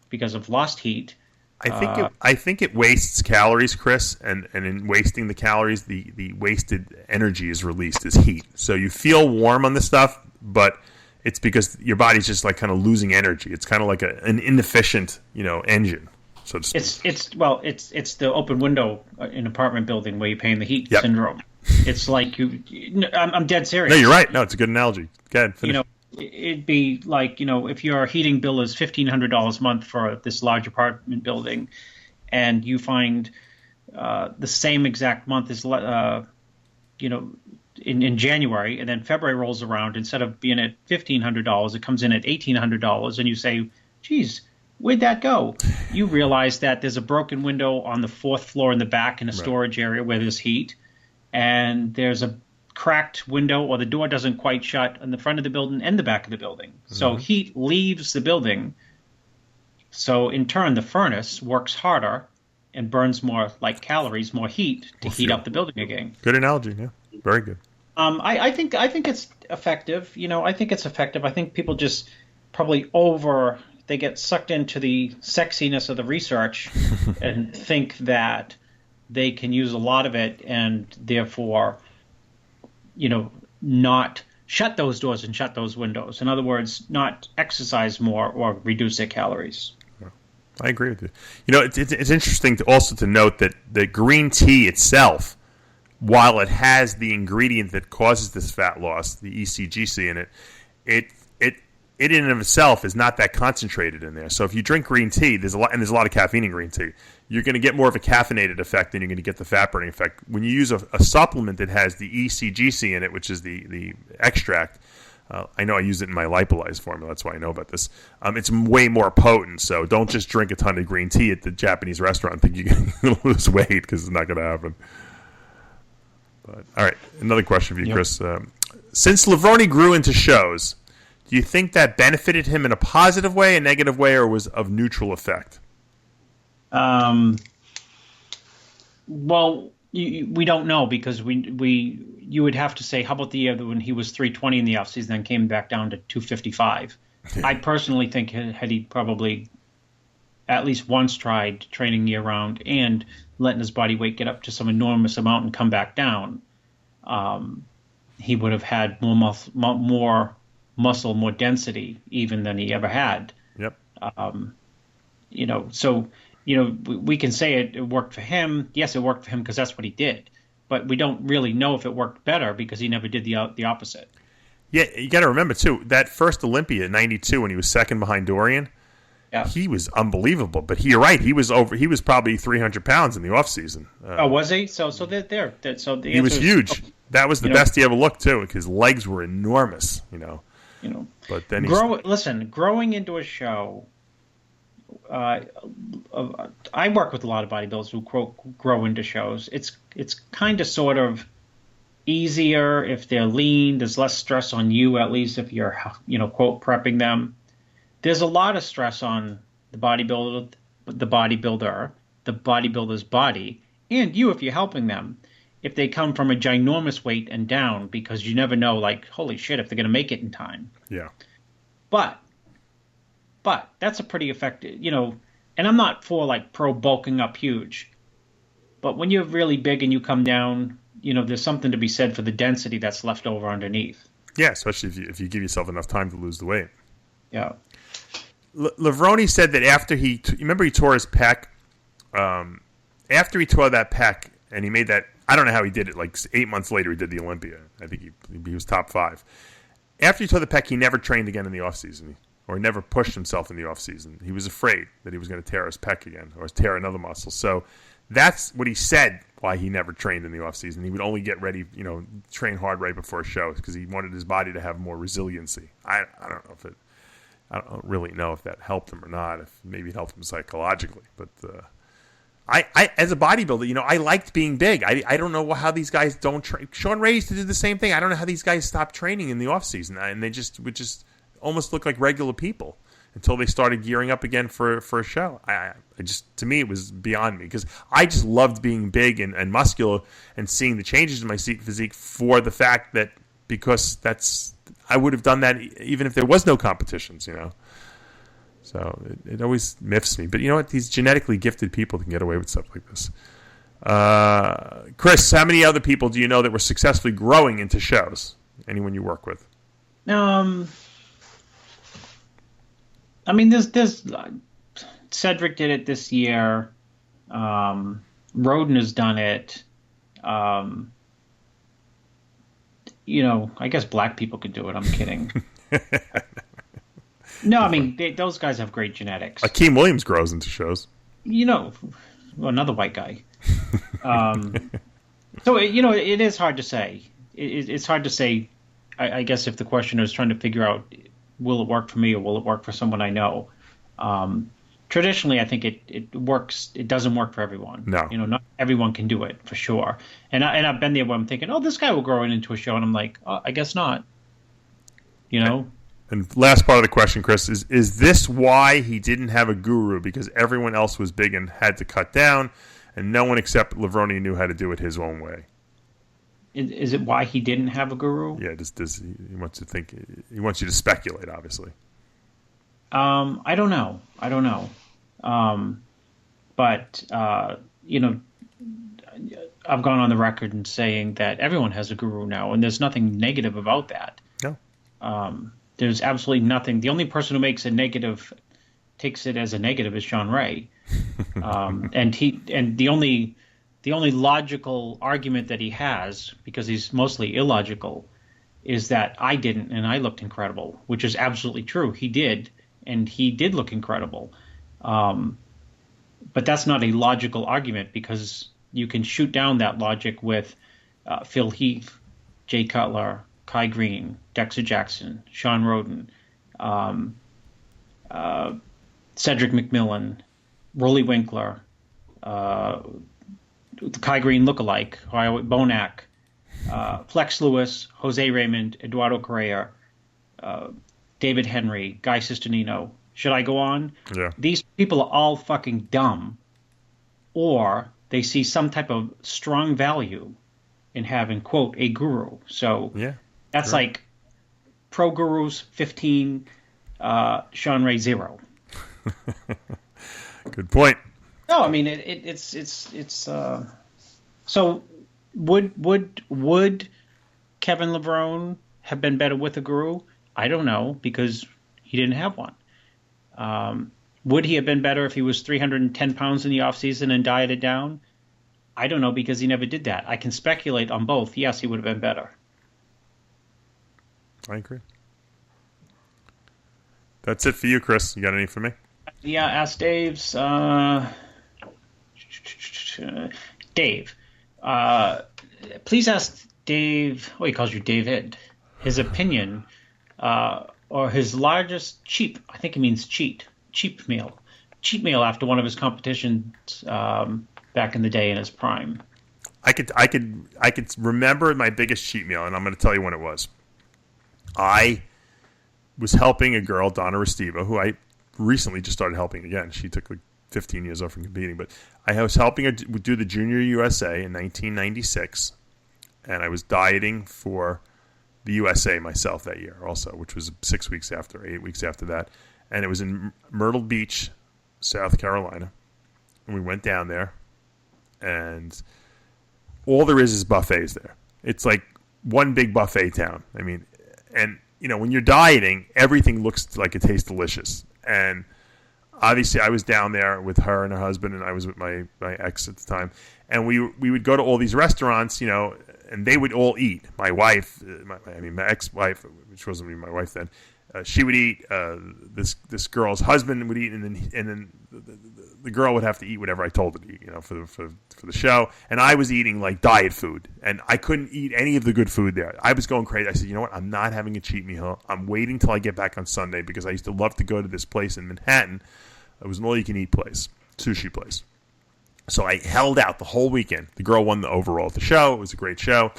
because of lost heat. I think it wastes calories, Chris, and in wasting the calories, the wasted energy is released as heat. So you feel warm on the stuff, but it's because your body's just like kind of losing energy. It's kind of like an inefficient, engine. So to speak. It's the open window in an apartment building where you're paying the heat syndrome. It's like I'm dead serious. No, you're right. No, it's a good analogy. Go ahead, finish. It'd be like, if your heating bill is $1,500 a month for this large apartment building, and you find the same exact month is, in January, and then February rolls around, instead of being at $1,500, it comes in at $1,800, and you say, geez, where'd that go? You realize that there's a broken window on the fourth floor in the back in a storage area where there's heat, and there's a cracked window, or the door doesn't quite shut in the front of the building and the back of the building. Mm-hmm. So heat leaves the building. So in turn, the furnace works harder and burns more calories, more heat to heat up the building again. Good analogy, yeah. Very good. I think it's effective. I think it's effective. I think people just probably they get sucked into the sexiness of the research and think that they can use a lot of it and therefore not shut those doors and shut those windows. In other words, not exercise more or reduce their calories. I agree with you. It's interesting to note that the green tea itself, while it has the ingredient that causes this fat loss, the ECGC in it, it in and of itself is not that concentrated in there. So if you drink green tea, there's a lot of caffeine in green tea. You're going to get more of a caffeinated effect than you're going to get the fat burning effect. When you use a supplement that has the ECGC in it, which is the extract, I know I use it in my lipolyze formula. That's why I know about this. It's way more potent. So don't just drink a ton of green tea at the Japanese restaurant and think you're going to lose weight, because it's not going to happen. But all right, another question for you, Chris. Since Levrone grew into shows, do you think that benefited him in a positive way, a negative way, or was of neutral effect? Well, we don't know, because you would have to say, how about the year when he was 320 in the offseason, then came back down to 255? I personally think had he probably at least once tried training year round and letting his body weight get up to some enormous amount and come back down, he would have had more muscle, more density even than he ever had. Yep. We can say it worked for him. Yes, it worked for him because that's what he did. But we don't really know if it worked better because he never did the opposite. Yeah, you got to remember, too, that first Olympia in 92 when he was second behind Dorian, he was unbelievable. But you're right, he was probably 300 pounds in the offseason. Was he? So the he was huge. That was the best he ever looked, too, because his legs were enormous, But then growing into a show, I work with a lot of bodybuilders who grow into shows. It's kind of sort of easier if they're lean. There's less stress on you, at least if you're quote prepping them. There's a lot of stress on the bodybuilder, the bodybuilder's body, and you if you're helping them. If they come from a ginormous weight and down, because you never know, holy shit, if they're going to make it in time. Yeah. But that's a pretty effective, and I'm not for pro bulking up huge, but when you're really big and you come down, there's something to be said for the density that's left over underneath. Yeah, especially if you give yourself enough time to lose the weight. Yeah. Levrone said that after he tore his pec, after he tore that pec and he made that, I don't know how he did it, 8 months later he did the Olympia. I think he was top 5. After he tore the pec, he never trained again in the offseason. or never pushed himself in the off season. He was afraid that he was going to tear his pec again or tear another muscle. So that's what he said why he never trained in the off season. He would only get ready, train hard right before a show because he wanted his body to have more resiliency. I don't really know if that helped him or not. If maybe it helped him psychologically, but I as a bodybuilder, I liked being big. I don't know how these guys don't train. Sean Ray used to do the same thing. I don't know how these guys stopped training in the off season, and they would just almost look like regular people until they started gearing up again for a show. To me, it was beyond me because I just loved being big and muscular and seeing the changes in my physique for the fact that because I would have done that even if there was no competitions, So it always miffs me. But you know what? These genetically gifted people can get away with stuff like this. Chris, how many other people do you know that were successfully growing into shows? Anyone you work with? There's Cedric did it this year. Roden has done it. I guess black people could do it. I'm kidding. No, those guys have great genetics. Akeem Williams grows into shows. Another white guy. So, it is hard to say. It's hard to say, I guess, if the question is trying to figure out, will it work for me or will it work for someone I know? Traditionally, I think it works. It doesn't work for everyone. No. Not everyone can do it, for sure. And I've been there where I'm thinking, this guy will grow into a show. And I'm like, I guess not. And last part of the question, Chris, is this why he didn't have a guru? Because everyone else was big and had to cut down, and no one except Levrone knew how to do it his own way. Is it why he didn't have a guru? Yeah, he wants to think. He wants you to speculate, obviously. I don't know. But I've gone on the record in saying that everyone has a guru now, and there's nothing negative about that. No. There's absolutely nothing. The only person who takes it as a negative is Sean Ray. And the only logical argument that he has, because he's mostly illogical, is that I didn't and I looked incredible, which is absolutely true. He did, and he did look incredible. But that's not a logical argument because you can shoot down that logic with Phil Heath, Jay Cutler, Kai Green, Dexter Jackson, Sean Roden, Cedric McMillan, Rolly Winkler, the Kai Green lookalike, Bonac, Flex Lewis, Jose Raymond, Eduardo Correa, David Henry, Guy Sistonino. Should I go on? Yeah. These people are all fucking dumb, or they see some type of strong value in having, quote, a guru. So yeah. That's like pro gurus 15, Sean Ray 0. Good point. No, it's so would Kevin Levrone have been better with a guru? I don't know because he didn't have one. Would he have been better if he was 310 pounds in the off season and dieted down? I don't know because he never did that. I can speculate on both. Yes, he would have been better. I agree. That's it for you, Chris. You got any for me? Yeah, ask Dave's. Dave. Please ask Dave. He calls you David. His opinion or his largest cheap. I think he means cheat meal. Cheat meal after one of his competitions back in the day in his prime. I could remember my biggest cheat meal, and I'm going to tell you when it was. I was helping a girl, Donna Restivo, who I recently just started helping again. She took like 15 years off from competing, but I was helping her do the Junior USA in 1996, and I was dieting for the USA myself that year also, which was 8 weeks after that, and it was in Myrtle Beach, South Carolina, and we went down there, and all there is buffets there. It's like one big buffet town. And, when you're dieting, everything looks like it tastes delicious. And obviously I was down there with her and her husband, and I was with my ex at the time. And we would go to all these restaurants, and they would all eat. My wife, my ex-wife, which wasn't even my wife then, she would eat. This girl's husband would eat, and then the girl would have to eat whatever I told her to eat, for the show. And I was eating like diet food, and I couldn't eat any of the good food there. I was going crazy. I said, you know what? I'm not having a cheat meal. I'm waiting till I get back on Sunday because I used to love to go to this place in Manhattan. It was an all-you-can-eat place, sushi place. So I held out the whole weekend. The girl won the overall at the show. It was a great show.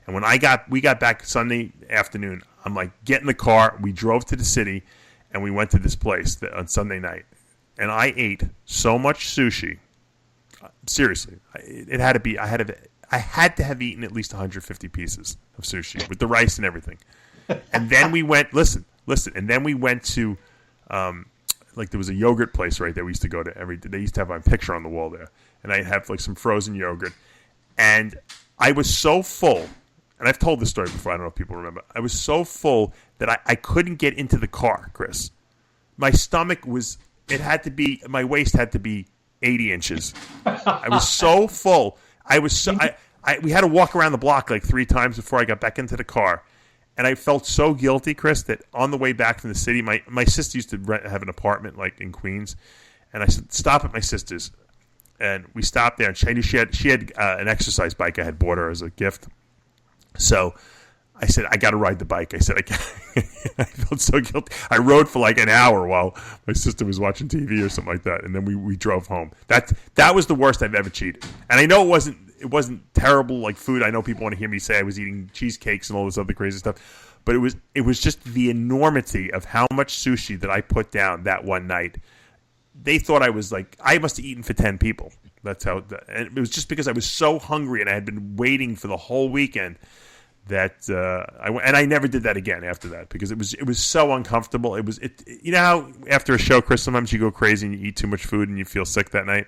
And when we got back Sunday afternoon, I'm like, get in the car. We drove to the city, and we went to this place on Sunday night. And I ate so much sushi. Seriously, it had to be. I had to have eaten at least 150 pieces of sushi with the rice and everything. And then we went. Listen. And then we went to, like there was a yogurt place right there. We used to go to They used to have my picture on the wall there, and I'd have like some frozen yogurt. And I was so full. And I've told this story before. I don't know if people remember. I was so full that I couldn't get into the car, Chris. My stomach was. It had to be. My waist had to be 80 inches. I was so full. We had to walk around the block like 3 times before I got back into the car. And I felt so guilty, Chris, that on the way back from the city, my sister used to have an apartment like in Queens. And I said, stop at my sister's. And we stopped there. And she had an exercise bike I had bought her as a gift. So I said, I got to ride the bike. I said, I felt so guilty. I rode for like an hour while my sister was watching TV or something like that. And then we drove home. That was the worst I've ever cheated. And I know it wasn't terrible like food. I know people want to hear me say I was eating cheesecakes and all this other crazy stuff. But it was just the enormity of how much sushi that I put down that one night. They thought I was like, I must have eaten for 10 people. That's how, and it was just because I was so hungry and I had been waiting for the whole weekend. That I never did that again after that because it was so uncomfortable. You know how after a show, Chris, sometimes you go crazy and you eat too much food and you feel sick that night.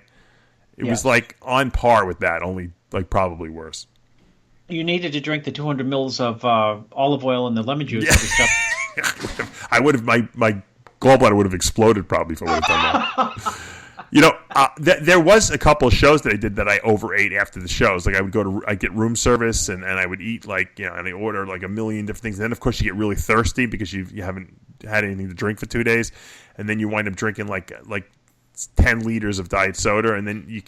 It was like on par with that, only like probably worse. You needed to drink the 200 mils of olive oil and the lemon juice. Yeah. I would have my gallbladder would have exploded probably if I would have done that. There was a couple of shows that I did that I overate after the shows. Like I'd get room service and I would eat and I order like a million different things. And then of course you get really thirsty because you haven't had anything to drink for 2 days, and then you wind up drinking like 10 liters of diet soda, and then you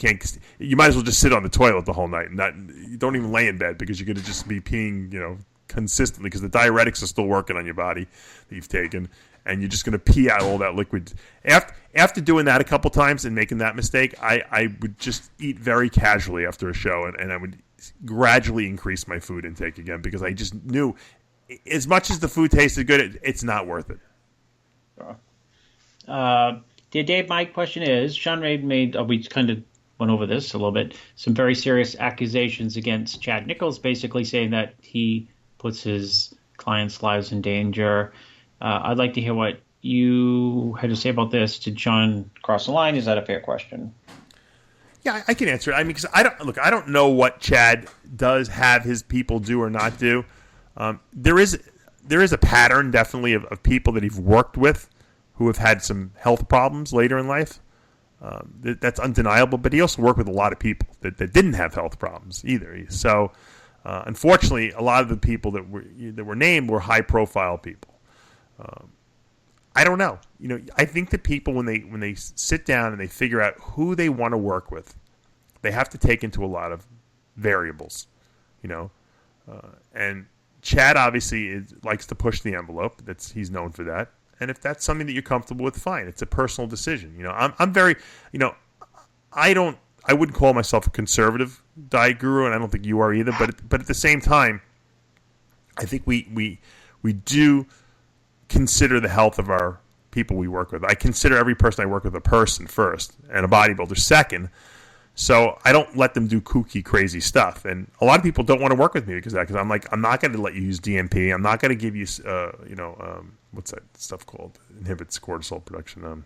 might as well just sit on the toilet the whole night and you don't even lay in bed because you're going to just be peeing consistently because the diuretics are still working on your body that you've taken. And you're just going to pee out all that liquid. After doing that a couple times and making that mistake, I would just eat very casually after a show, and I would gradually increase my food intake again because I just knew as much as the food tasted good, it's not worth it. Dave, my question is, Sean Ray made, we kind of went over this a little bit, some very serious accusations against Chad Nichols, basically saying that he puts his clients' lives in danger. I'd like to hear what you had to say about this. Did Sean cross the line? Is that a fair question? Yeah, I can answer it. I mean, because I don't know what Chad does have his people do or not do. There is a pattern definitely of people that he's worked with who have had some health problems later in life. That's undeniable. But he also worked with a lot of people that didn't have health problems either. So, unfortunately, a lot of the people that were named were high profile people. I don't know. I think that people when they sit down and they figure out who they want to work with, they have to take into a lot of variables. And Chad obviously likes to push the envelope. He's known for that. And if that's something that you're comfortable with, fine. It's a personal decision. I'm very. I wouldn't call myself a conservative diet guru, and I don't think you are either. But at the same time, I think we do consider the health of our people we work with. I consider every person I work with a person first and a bodybuilder second. So I don't let them do kooky, crazy stuff. And a lot of people don't want to work with me because I'm like, I'm not going to let you use DMP. I'm not going to give you, what's that stuff called? Inhibits cortisol production.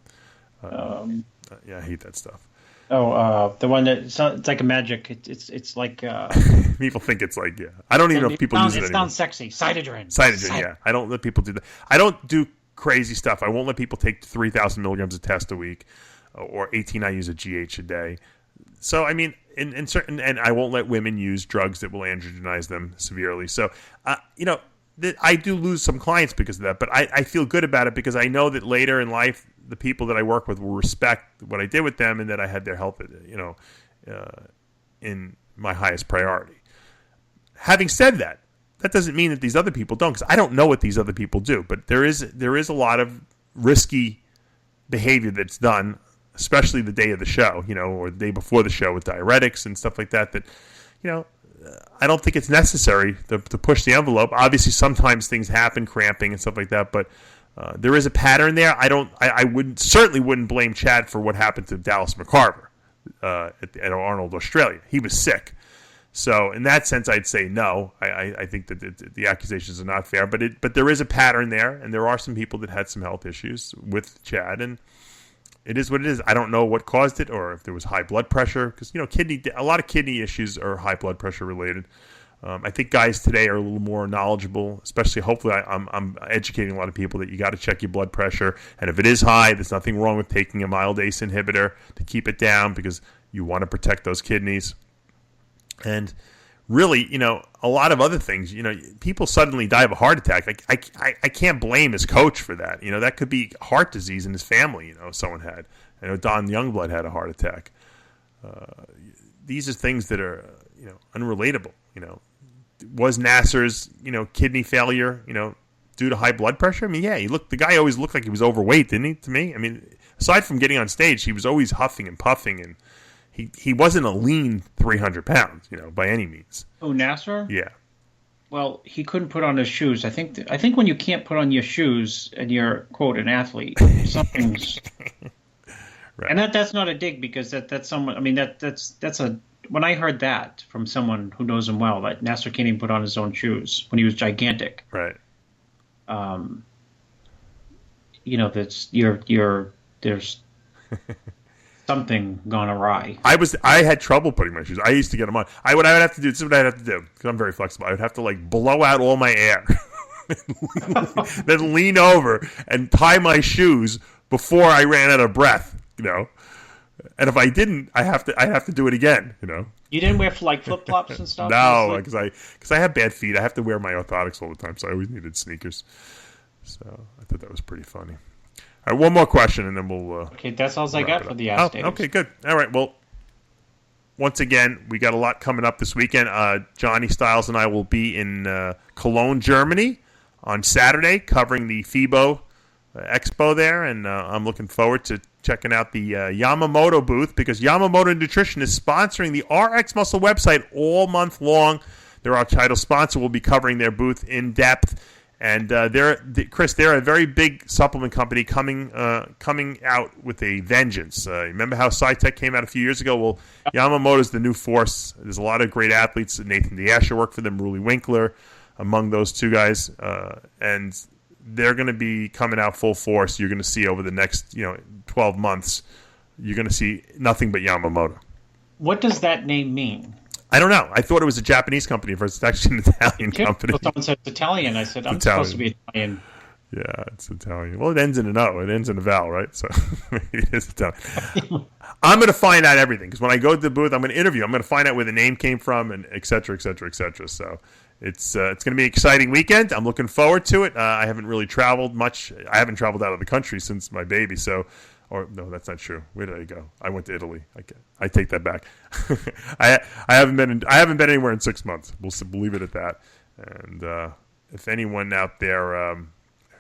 Yeah, I hate that stuff. The one that it's like a magic. It's like people think it's like I don't even know if people use it anymore. It sounds sexy. Cytodrin. Yeah. I don't let people do that. I don't do crazy stuff. I won't let people take 3,000 milligrams of test a week or 18 IUs of GH a day. So I mean, in certain, and I won't let women use drugs that will androgenize them severely. So I do lose some clients because of that, but I feel good about it because I know that later in life, the people that I work with will respect what I did with them and that I had their health, in my highest priority. Having said that, that doesn't mean that these other people don't, because I don't know what these other people do, but there is a lot of risky behavior that's done, especially the day of the show, or the day before the show with diuretics and stuff like that, I don't think it's necessary to push the envelope. Obviously, sometimes things happen, cramping and stuff like that, but there is a pattern there. I certainly wouldn't blame Chad for what happened to Dallas McCarver at Arnold, Australia. He was sick. So in that sense, I'd say no. I think that the accusations are not fair, but there is a pattern there, and there are some people that had some health issues with Chad, and it is what it is. I don't know what caused it, or if there was high blood pressure, because a lot of kidney issues are high blood pressure related. I think guys today are a little more knowledgeable, especially hopefully I'm educating a lot of people that you got to check your blood pressure, and if it is high, there's nothing wrong with taking a mild ACE inhibitor to keep it down because you want to protect those kidneys. And really, a lot of other things, people suddenly die of a heart attack. I can't blame his coach for that. That could be heart disease in his family, someone had. I know Don Youngblood had a heart attack. These are things that are, unrelatable. Was Nasser's, kidney failure, due to high blood pressure? I mean, yeah, the guy always looked like he was overweight, didn't he, to me? I mean, aside from getting on stage, he was always huffing and puffing, and he wasn't a lean 300 pounds, by any means. Oh, Nasser? Yeah. Well, he couldn't put on his shoes. I think when you can't put on your shoes and you're, quote, an athlete, something's... Right. And that's not a dig, because that's someone... I mean, that's a... When I heard that from someone who knows him well, that Nasser can't even put on his own shoes when he was gigantic. Right. That's... There's... something gone awry. I had trouble putting my shoes. I used to get them on. What I would have to do, this is what I'd have to do, because I'm very flexible. I would have to blow out all my air, then lean over and tie my shoes before I ran out of breath. And if I didn't, I'd have to do it again. You didn't wear flip flops and stuff? No, because I have bad feet. I have to wear my orthotics all the time, so I always needed sneakers. So I thought that was pretty funny. All right, one more question, and then we'll... okay, that's all I got for the Ask Days. Okay, good. All right, well, once again, we got a lot coming up this weekend. Johnny Styles and I will be in Cologne, Germany on Saturday, covering the FIBO Expo there, and I'm looking forward to checking out the Yamamoto booth, because Yamamoto Nutrition is sponsoring the RxMuscle website all month long. They're our title sponsor. We'll be covering their booth in depth. And Chris, they're a very big supplement company coming out with a vengeance. Remember how SciTech came out a few years ago? Well, Yamamoto's the new force. There's a lot of great athletes. Nathan D'Asher worked for them, Ruli Winkler, among those two guys. And they're going to be coming out full force. You're going to see over the next 12 months, you're going to see nothing but Yamamoto. What does that name mean? I don't know. I thought it was a Japanese company first. It's actually an Italian company. Well, someone said it's Italian. I said, I'm supposed to be Italian. Yeah, it's Italian. Well, it ends in an O. It ends in a vowel, right? So it is Italian. I'm going to find out everything, because when I go to the booth, I'm going to interview. I'm going to find out where the name came from, and et cetera, et cetera, et cetera. So it's going to be an exciting weekend. I'm looking forward to it. I haven't really traveled much. I haven't traveled out of the country since my baby, so... Or no, that's not true. Where did I go? I went to Italy. I take that back. I haven't been anywhere in 6 months. We'll leave it at that. And if anyone out there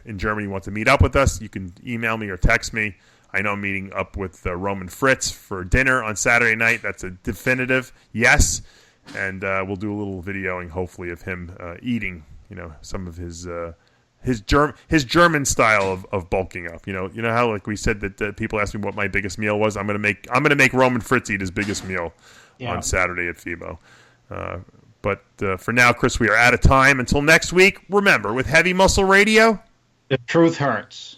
in Germany wants to meet up with us, you can email me or text me. I know I'm meeting up with Roman Fritz for dinner on Saturday night. That's a definitive yes. And we'll do a little videoing, hopefully, of him eating, some of his German style of bulking up. You know how, like we said, that people ask me what my biggest meal was. I'm gonna make Roman Fritz eat his biggest meal on Saturday at FIBO. But for now, Chris, we are out of time. Until next week, remember, with Heavy Muscle Radio, the truth hurts.